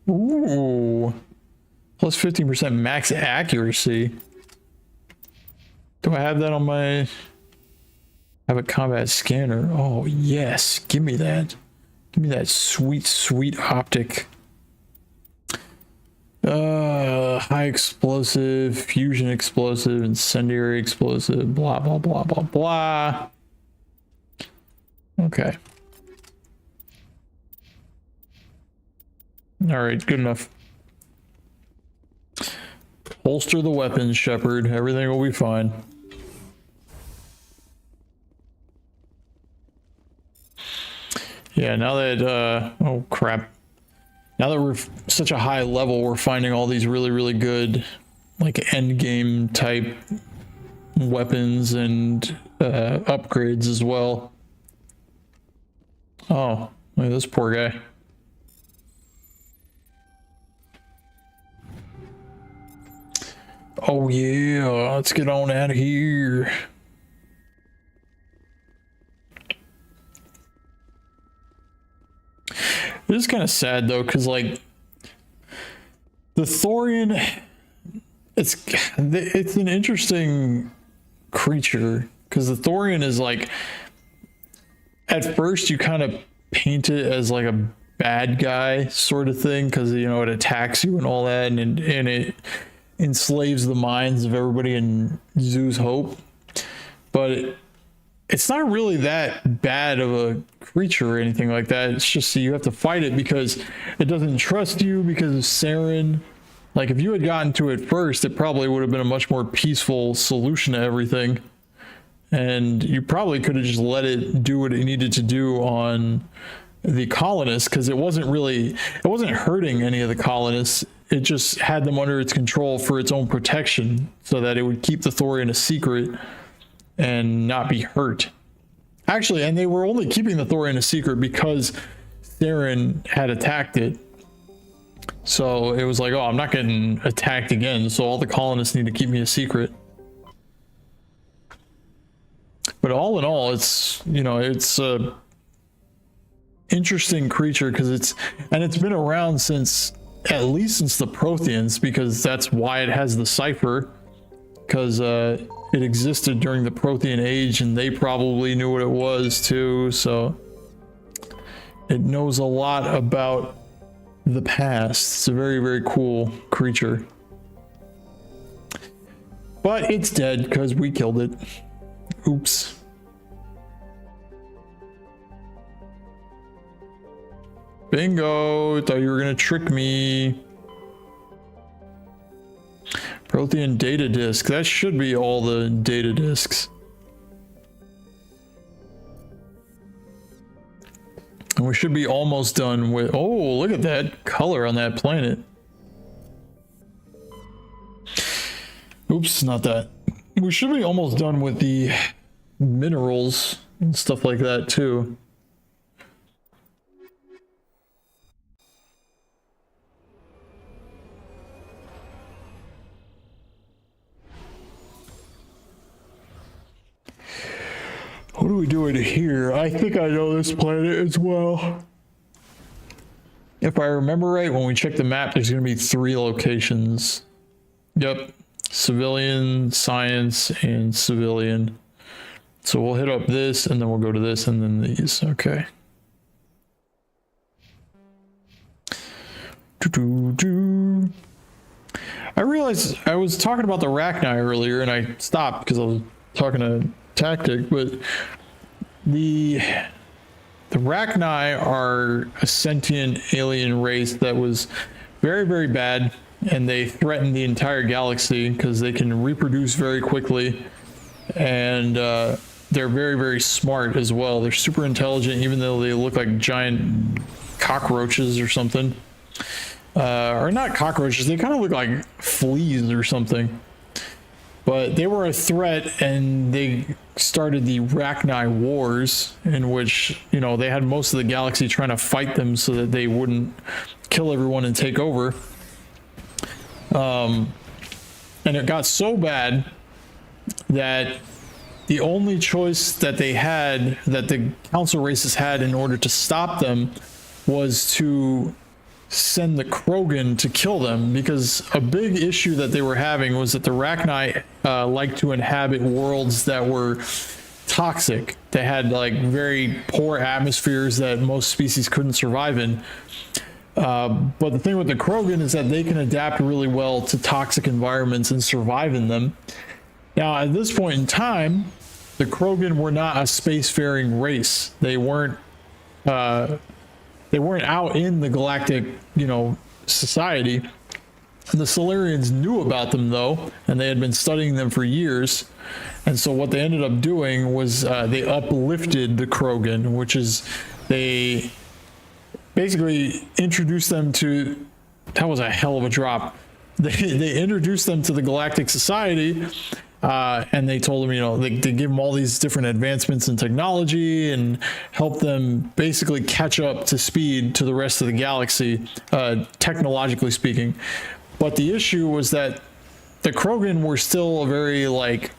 Ooh. Plus 15% max accuracy. Do I have that on my... have a combat scanner? Oh yes, give me that. Give me that sweet optic. High explosive, fusion explosive, incendiary explosive, blah blah blah blah blah. Okay. All right, good enough. Holster the weapons, Shepard. Everything will be fine. Yeah, now that, oh crap. Now that we're such a high level, we're finding all these really good, like, end game type weapons and upgrades as well. Oh, look at this poor guy. Oh yeah, let's get on out of here. It is kind of sad though, because like the Thorian, it's an interesting creature because the Thorian is like, at first you kind of paint it as like a bad guy sort of thing because, you know, it attacks you and all that, and it enslaves the minds of everybody in Zoo's Hope, but it's not really that bad of a creature or anything like that. It's just you have to fight it because it doesn't trust you because of Saren. Like, if you had gotten to it first, it probably would have been a much more peaceful solution to everything. And you probably could have just let it do what it needed to do on the colonists, because it wasn't hurting any of the colonists. It just had them under its control for its own protection so that it would keep the Thorian a secret and not be hurt. Actually, and they were only keeping the Thorian a secret because Saren had attacked it. So it was like, oh, I'm not getting attacked again, so all the colonists need to keep me a secret. But all in all, it's, you know, it's a interesting creature because it's been around since, at least since the Protheans, because that's why it has the cipher, because it existed during the Prothean age and they probably knew what it was too, so it knows a lot about the past. It's a very cool creature, but it's dead because we killed it. Oops. Bingo! Thought you were gonna trick me. Prothean data disk. That should be all the data disks. And we should be almost done with... Oh, look at that color on that planet. Oops, not that. We should be almost done with the minerals and stuff like that too. What are we doing here? I think I know this planet as well. If I remember right, when we check the map, there's going to be 3 locations. Yep. Civilian, science, and civilian. So we'll hit up this, and then we'll go to this, and then these. Okay. I realized I was talking about the Rachni earlier, and I stopped because I was talking to Tactic, but the Rachni are a sentient alien race that was very, very bad, and they threaten the entire galaxy because they can reproduce very quickly, and they're very, very smart as well. They're super intelligent, even though they look like giant cockroaches or something. Or not cockroaches, they kind of look like fleas or something. But they were a threat, and they started the Rachni Wars, in which, you know, they had most of the galaxy trying to fight them so that they wouldn't kill everyone and take over. And it got so bad that the only choice that they had, that the council races had in order to stop them, was to send the Krogan to kill them, because a big issue that they were having was that the Rachni like to inhabit worlds that were toxic. They had like very poor atmospheres that most species couldn't survive in. But the thing with the Krogan is that they can adapt really well to toxic environments and survive in them. Now, at this point in time, the Krogan were not a spacefaring race. They weren't out in the galactic, you know, society. The Silurians knew about them though, and they had been studying them for years. And so what they ended up doing was they uplifted the Krogan, which is they basically introduced them to, that was a hell of a drop. They introduced them to the Galactic Society, and they told them, you know, they give them all these different advancements in technology and help them basically catch up to speed to the rest of the galaxy, technologically speaking. But the issue was that the Krogan were still a very, like,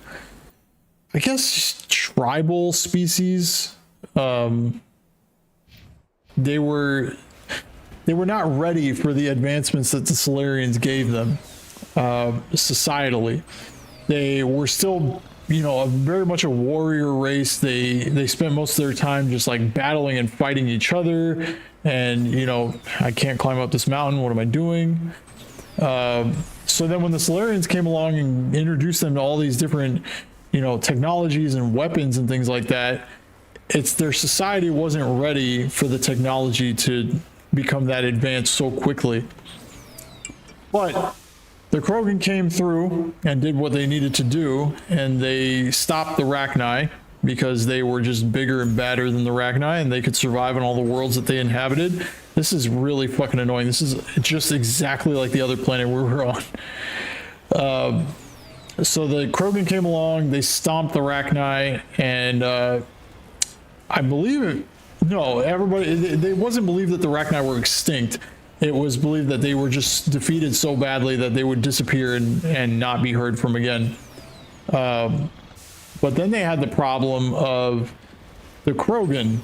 I guess, tribal species. They were not ready for the advancements that the Silurians gave them, societally. They were still, you know, very much a warrior race. They spent most of their time just like battling and fighting each other. And, you know, I can't climb up this mountain. What am I doing? So then when the Silurians came along and introduced them to all these different, you know, technologies and weapons and things like that, it's their society wasn't ready for the technology to become that advanced so quickly. But the Krogan came through and did what they needed to do, and they stopped the Rachni because they were just bigger and badder than the Rachni, and they could survive in all the worlds that they inhabited. This is really fucking annoying. This is just exactly like the other planet we were on. So the Krogan came along, they stomped the Rachni, and I believe it, no, everybody, it wasn't believed that the Rachni were extinct. It was believed that they were just defeated so badly that they would disappear and not be heard from again. But then they had the problem of the Krogan.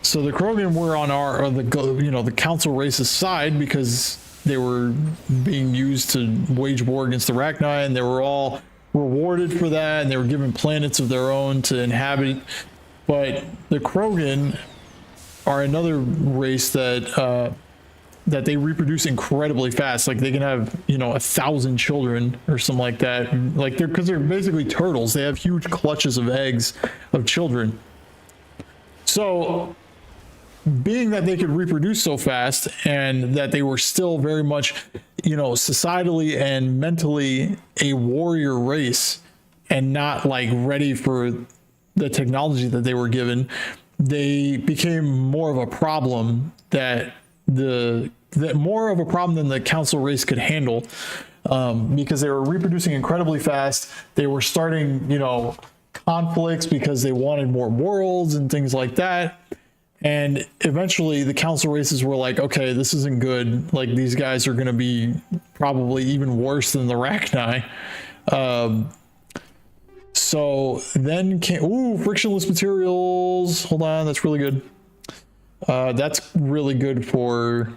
So the Krogan were on the council race's side because they were being used to wage war against the Rachni, and they were all rewarded for that, and they were given planets of their own to inhabit. But the Krogan are another race that they reproduce incredibly fast. Like they can have, you know, 1,000 children or something like that. Like because they're basically turtles. They have huge clutches of eggs of children. So being that they could reproduce so fast and that they were still very much, you know, societally and mentally a warrior race and not like ready for the technology that they were given, they became more of a problem that more of a problem than the council race could handle, because they were reproducing incredibly fast. They were starting, you know, conflicts because they wanted more worlds and things like that. And eventually the council races were like, okay, this isn't good. Like, these guys are going to be probably even worse than the Rachni. So then came, frictionless materials. Hold on, that's really good. That's really good for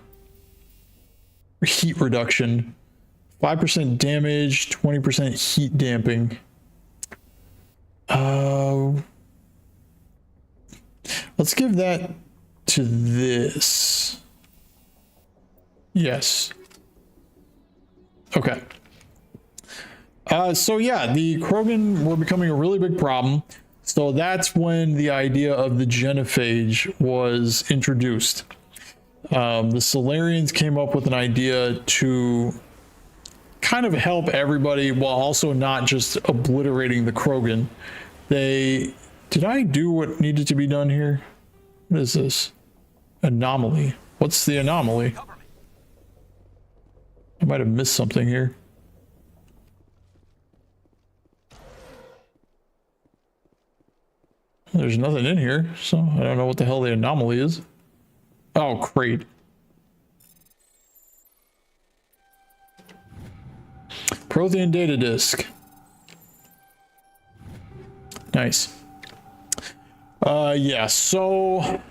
heat reduction. 5% damage, 20% heat damping. Let's give that to this. Yes. Okay. So yeah, the Krogan were becoming a really big problem. So that's when the idea of the genophage was introduced. The Solarians came up with an idea to kind of help everybody while also not just obliterating the Krogan. Did I do what needed to be done here? What is this? Anomaly. What's the anomaly? I might have missed something here. There's nothing in here, so I don't know what the hell the anomaly is. Oh, crate. Prothean data disk. Nice. Yeah, so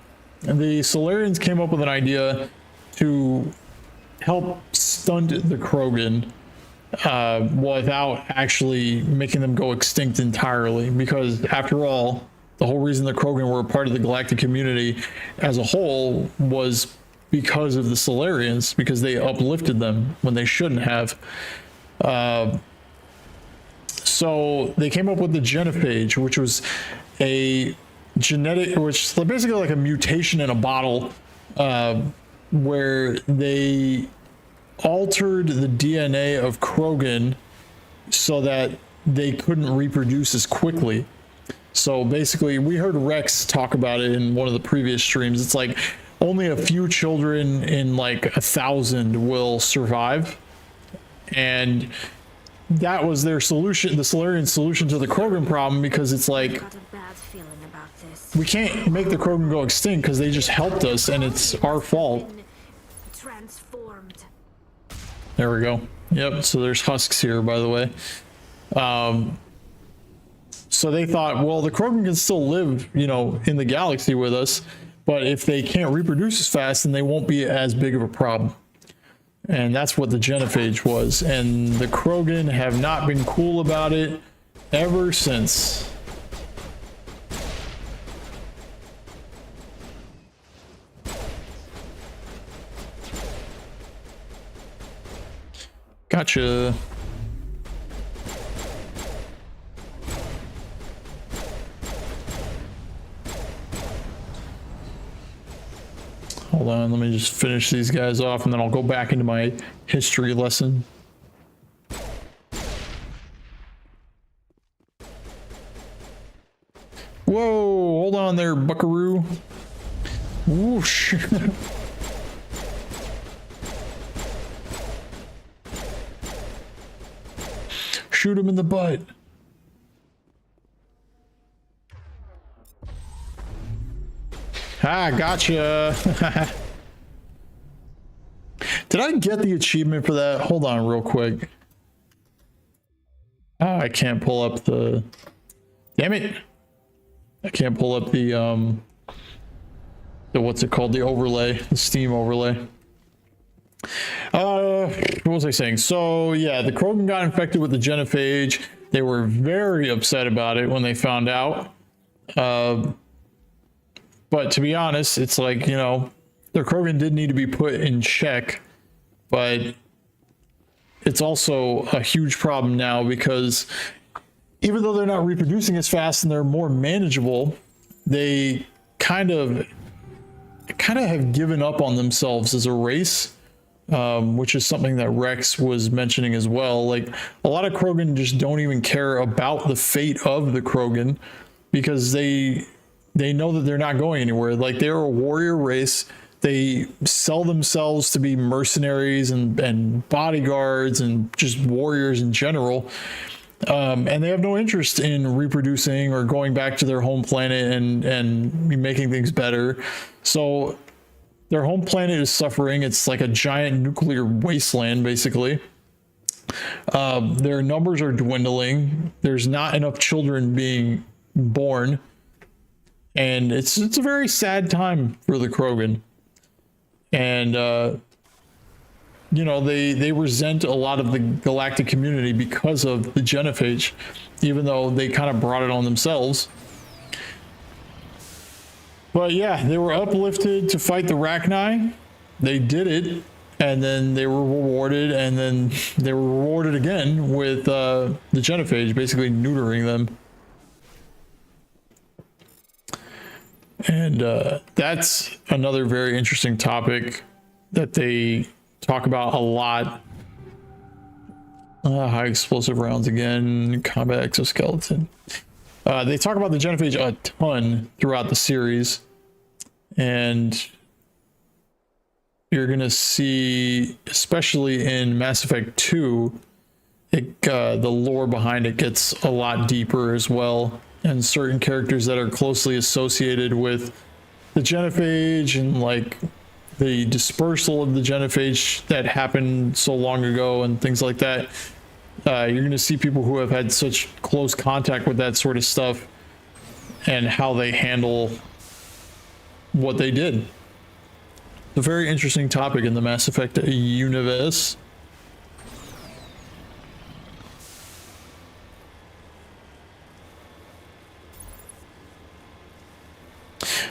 the Solarians came up with an idea to help stunt the Krogan without actually making them go extinct entirely, because after all, the whole reason the Krogan were a part of the galactic community as a whole was because of the Solarians, because they uplifted them when they shouldn't have. So they came up with the genophage, which was a genetic, which is basically like a mutation in a bottle, where they altered the DNA of Krogan so that they couldn't reproduce as quickly. So basically, we heard Rex talk about it in one of the previous streams. It's like only a few children in like 1,000 will survive. And that was their solution, the Solarian solution to the Krogan problem, because it's like, we can't make the Krogan go extinct because they just helped us and it's our fault. There we go. Yep, so there's husks here, by the way. So they thought, well, the Krogan can still live, you know, in the galaxy with us, but if they can't reproduce as fast, then they won't be as big of a problem. And that's what the genophage was. And the Krogan have not been cool about it ever since. Gotcha. Hold on, let me just finish these guys off and then I'll go back into my history lesson. Whoa, hold on there, buckaroo. Whoosh. Shoot him in the butt. Ah, gotcha. Did I get the achievement for that? Hold on real quick. Ah, I can't pull up the... Damn it. I can't pull up the what's it called? The overlay, the Steam overlay. What was I saying? So yeah, the Krogan got infected with the genophage. They were very upset about it when they found out. But to be honest, it's like, you know, the Krogan did need to be put in check, but it's also a huge problem now because even though they're not reproducing as fast and they're more manageable, they kind of kind of have given up on themselves as a race, which is something that Rex was mentioning as well. Like, a lot of Krogan just don't even care about the fate of the Krogan because they know that they're not going anywhere. Like, they're a warrior race. They sell themselves to be mercenaries and bodyguards and just warriors in general. And they have no interest in reproducing or going back to their home planet and making things better. So their home planet is suffering. It's like a giant nuclear wasteland, basically. Their numbers are dwindling. There's not enough children being born. And it's a very sad time for the Krogan. And, you know, they resent a lot of the galactic community because of the genophage, even though they kind of brought it on themselves. But yeah, they were uplifted to fight the Rachni. They did it, and then they were rewarded, and then they were rewarded again with the genophage, basically neutering them. And that's another very interesting topic that they talk about a lot. High explosive rounds again, combat exoskeleton. They talk about the genophage a ton throughout the series, and you're gonna see, especially in Mass Effect 2, the lore behind it gets a lot deeper as well, and certain characters that are closely associated with the genophage and like the dispersal of the genophage that happened so long ago and things like that. You're going to see people who have had such close contact with that sort of stuff and how they handle what they did. It's a very interesting topic in the Mass Effect universe.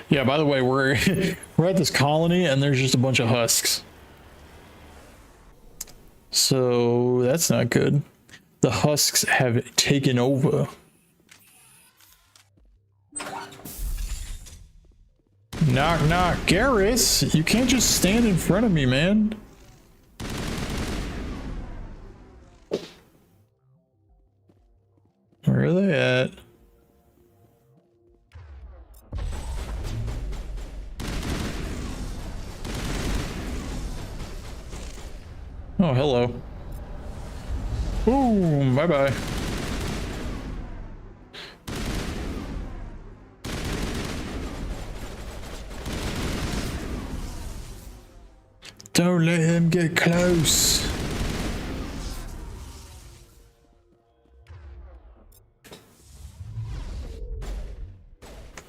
Yeah, by the way, we're at this colony and there's just a bunch of husks. So that's not good. The husks have taken over. Knock knock. Garrus, you can't just stand in front of me, man. Where are they at? Oh, hello. Boom, bye-bye. Don't let him get close.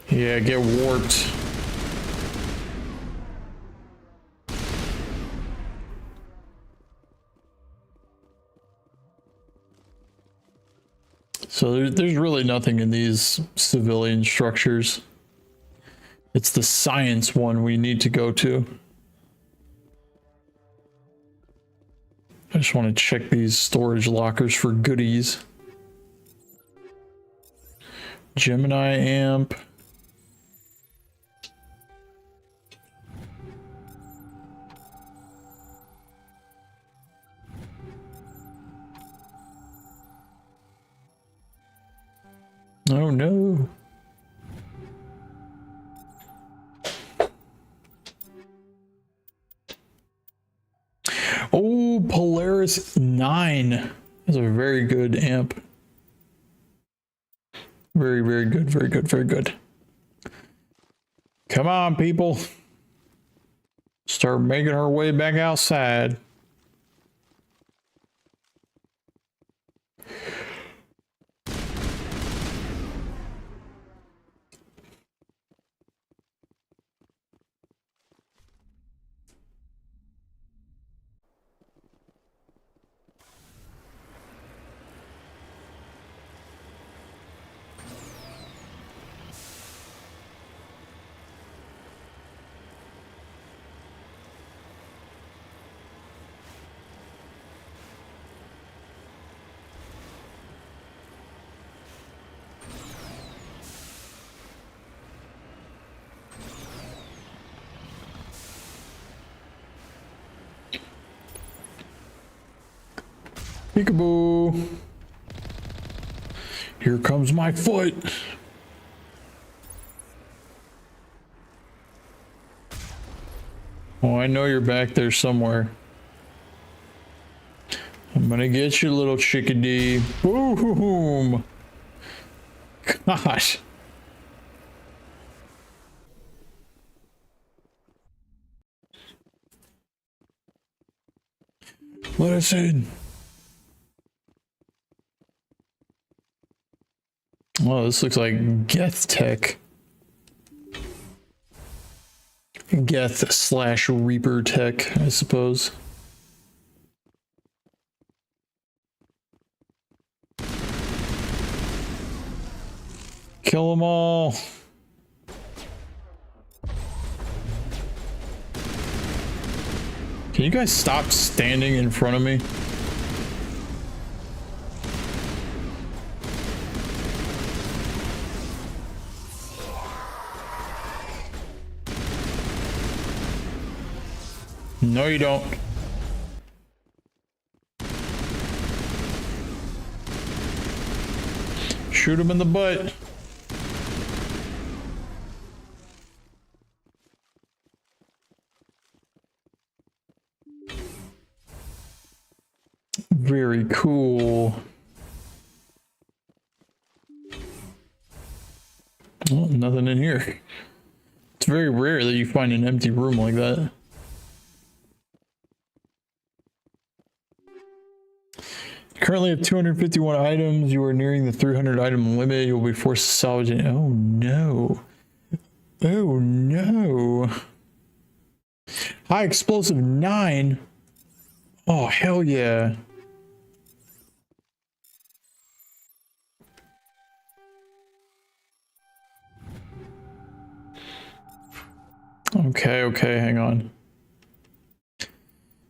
Yeah, get warped. So there's really nothing in these civilian structures. It's the science one we need to go to. I just want to check these storage lockers for goodies. Gemini amp. Oh no. Oh, Polaris 9 is a very good amp. Very, very good, very good, very good. Come on, people. Start making our way back outside. Peekaboo. Here comes my foot. Oh, I know you're back there somewhere. I'm gonna get you, little chickadee. Boom! Gosh. Let us in. Oh, this looks like Geth tech. Geth slash Reaper tech, I suppose. Kill them all. Can you guys stop standing in front of me? No, you don't. Shoot him in the butt. Very cool. Oh, nothing in here. It's very rare that you find an empty room like that. Currently have 251 items. You are nearing the 300 item limit. You'll be forced to salvage it. Oh no. Oh no. High explosive 9. Oh hell yeah. Okay, hang on.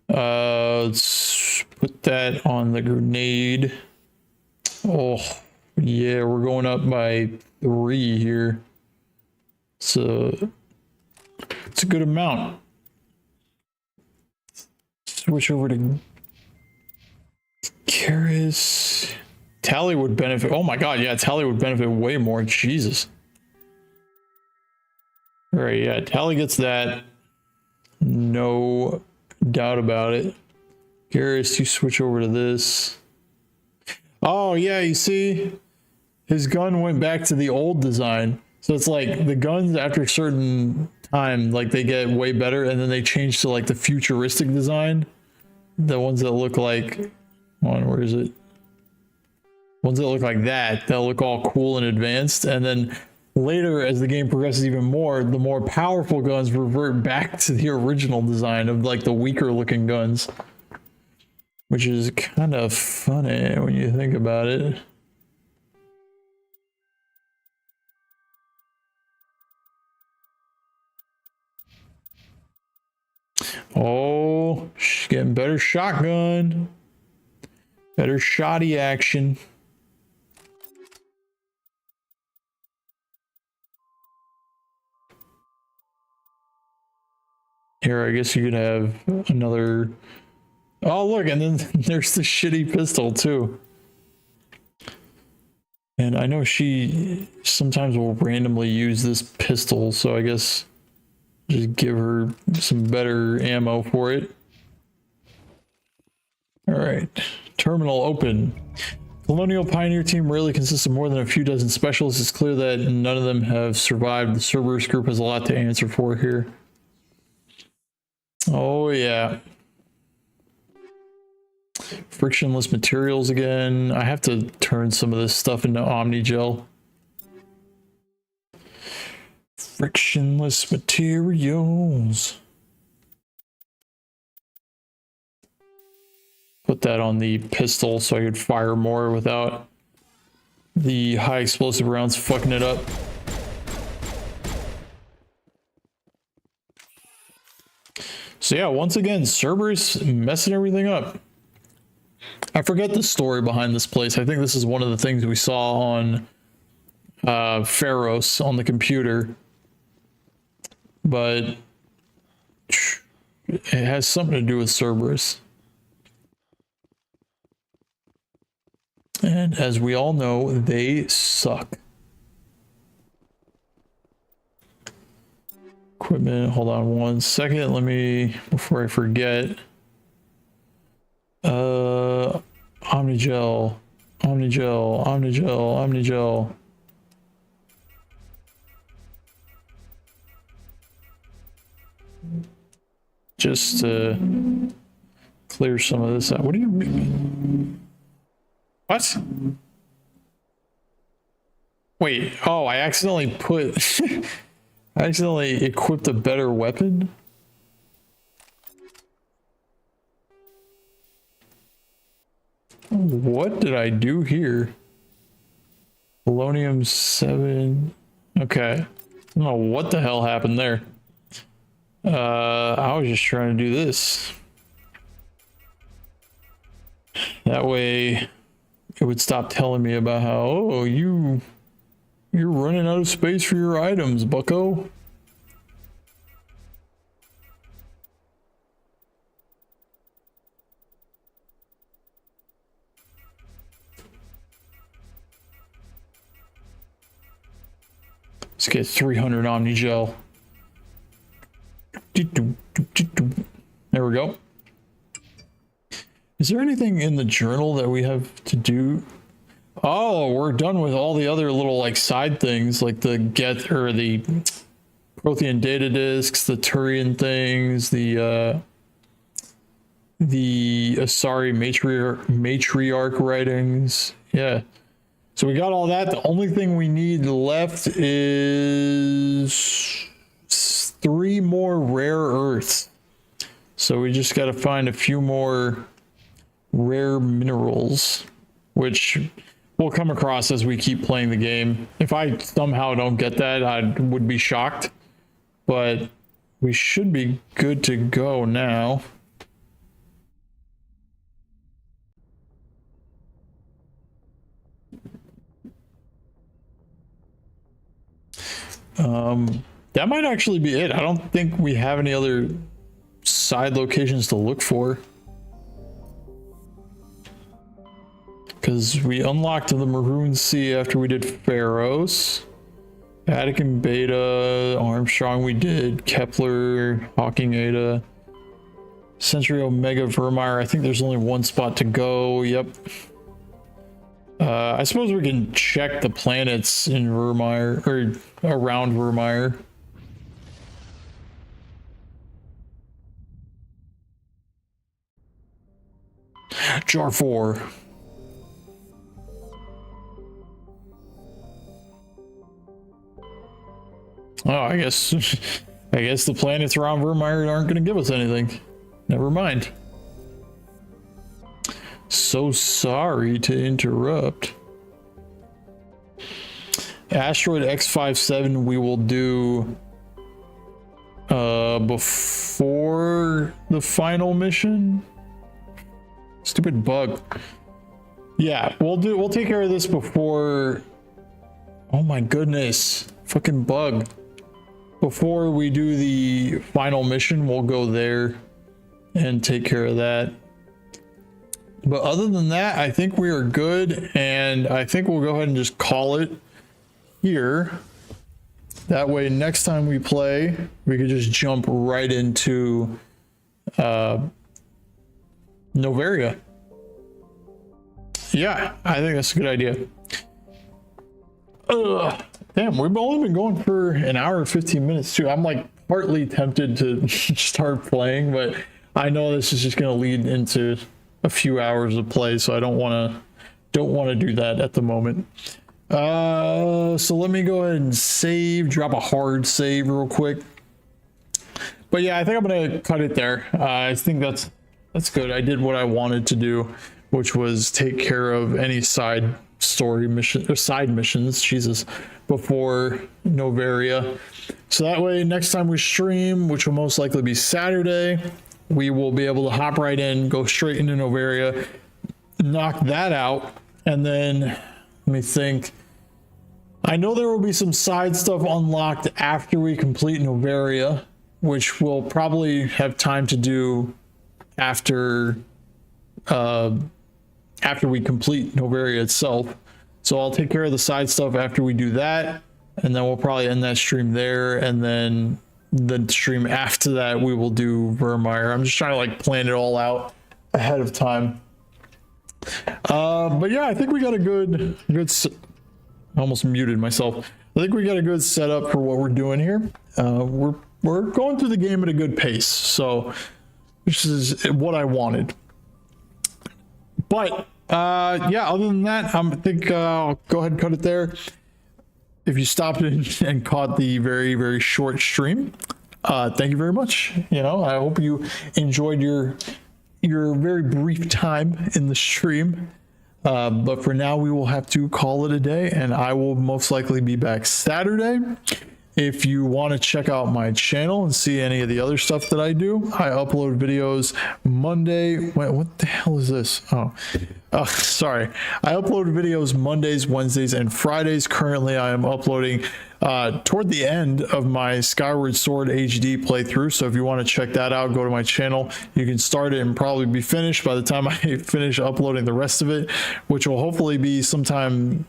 Let's put that on the grenade. Oh, yeah, we're going up by 3 here. So it's a good amount. Switch over to Karis. Tally would benefit. Oh my god, yeah, Tally would benefit way more. Jesus. All right, yeah, Tally gets that. No doubt about it. Garrus, you switch over to this. Oh yeah, you see, his gun went back to the old design. So it's like the guns after a certain time, like they get way better, and then they change to like the futuristic design. The ones that look like, where is it? Ones that look like that, they'll look all cool and advanced, and then later, as the game progresses even more, the more powerful guns revert back to the original design of like the weaker looking guns. Which is kind of funny when you think about it. Oh, she's getting better shotgun. Better shoddy action. Here, I guess you could have another... Oh, look, and then there's the shitty pistol, too. And I know she sometimes will randomly use this pistol, so I guess just give her some better ammo for it. Alright, terminal open. Colonial Pioneer team rarely consists of more than a few dozen specialists. It's clear that none of them have survived. The Cerberus group has a lot to answer for here. Oh yeah. Frictionless materials again. I have to turn some of this stuff into Omnigel. Frictionless materials. Put that on the pistol so I could fire more without the high explosive rounds fucking it up. So yeah, once again, Cerberus messing everything up. I forget the story behind this place. I think this is one of the things we saw on Pharos on the computer. But it has something to do with Cerberus. And as we all know, they suck. Equipment, hold on 1 second. Let me, before I forget. Omnigel, Omnigel, Omnigel, Omnigel. Just to clear some of this out. What do you mean? What? Wait, oh, I accidentally put... I accidentally equipped a better weapon? What did I do here? Polonium 7... Okay. I don't know what the hell happened there. I was just trying to do this. That way, it would stop telling me about how, oh, you're running out of space for your items, bucko. Let's get 300 Omnigel. There we go. Is there anything in the journal that we have to do? Oh, we're done with all the other little like side things, like the the Prothean data disks, the Turian things, the Asari matriarch writings. Yeah. So we got all that. The only thing we need left is 3 more rare earths. So we just got to find a few more rare minerals, which we'll come across as we keep playing the game. If I somehow don't get that, I would be shocked. But we should be good to go now. That might actually be it. I don't think we have any other side locations to look for. Because we unlocked the Maroon Sea after we did Pharos. Vatican Beta, Armstrong we did, Kepler, Hawking Eta, Century Omega Vermeer. I think there's only 1 spot to go. Yep. I suppose we can check the planets in Vermeer, or around Vermeer. Jar 4. Oh, I guess the planets around Vermeer aren't going to give us anything. Never mind. So sorry to interrupt. Asteroid X57 we will do before the final mission. Stupid bug. Yeah, we'll take care of this before. Oh my goodness. Fucking bug. Before we do the final mission, we'll go there and take care of that. But other than that, I think we are good, and I think we'll go ahead and just call it here. That way, next time we play, we could just jump right into Noveria. Yeah, I think that's a good idea. Damn, we've only been going for an hour and 15 minutes too. I'm like partly tempted to start playing, but I know this is just going to lead into a few hours of play, so I don't want to do that at the moment. So let me go ahead and save, drop a hard save real quick. But yeah, I think I'm going to cut it there. I think that's good. I did what I wanted to do, which was take care of any side story mission or side missions, Jesus, before Noveria. So that way, next time we stream, which will most likely be Saturday, we will be able to hop right in, go straight into Noveria, knock that out, and then let me think. I know there will be some side stuff unlocked after we complete Noveria, which we'll probably have time to do after after we complete Novaria itself. So I'll take care of the side stuff after we do that, and then we'll probably end that stream there, and then the stream after that we will do Vermeer. I'm just trying to like plan it all out ahead of time. But yeah, I think we got a good I almost muted myself. I think we got a good setup for what we're doing here. We're going through the game at a good pace, so which is what I wanted. But yeah, other than that, I think I'll go ahead and cut it there. If you stopped in and caught the very, very short stream, thank you very much. You know, I hope you enjoyed your very brief time in the stream. But for now, we will have to call it a day, and I will most likely be back Saturday. If you want to check out my channel and see any of the other stuff that I do, I upload videos Monday. Wait, what the hell is this? Oh, sorry. I upload videos Mondays, Wednesdays, and Fridays. Currently, I am uploading toward the end of my Skyward Sword HD playthrough. So if you want to check that out, go to my channel. You can start it and probably be finished by the time I finish uploading the rest of it, which will hopefully be sometime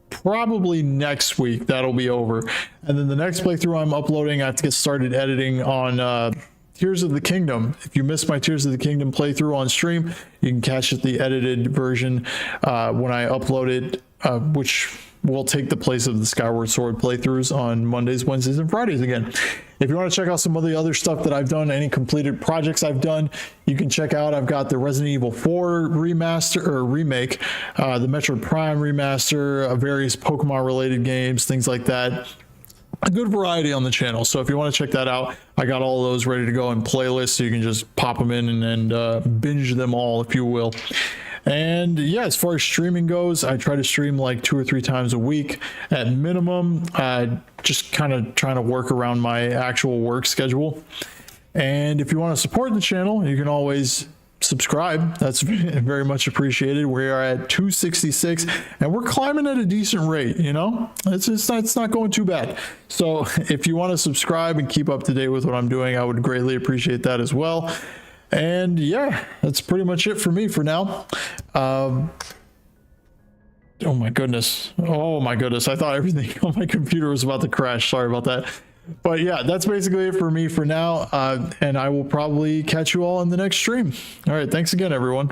probably next week. That'll be over. And then the next playthrough I'm uploading, I have to get started editing on Tears of the Kingdom. If you missed my Tears of the Kingdom playthrough on stream, you can catch the edited version when I upload it, which will take the place of the Skyward Sword playthroughs on Mondays, Wednesdays, and Fridays again. If you want to check out some of the other stuff that I've done, any completed projects I've done, you can check out. I've got the Resident Evil 4 remaster or remake, the Metroid Prime remaster, various Pokemon related games, things like that. A good variety on the channel. So if you want to check that out, I got all those ready to go in playlists, so you can just pop them in and binge them all, if you will. And yeah, as far as streaming goes, I try to stream like 2 or 3 times a week at minimum. Just kind of trying to work around my actual work schedule. And if you want to support the channel, you can always subscribe. That's very much appreciated. We are at 266 and we're climbing at a decent rate, you know. It's not going too bad. So if you want to subscribe and keep up to date with what I'm doing, I would greatly appreciate that as well. And yeah, that's pretty much it for me for now. Oh my goodness. I thought everything on my computer was about to crash. Sorry about that. But yeah, that's basically it for me for now. And I will probably catch you all in the next stream. All right. Thanks again, everyone.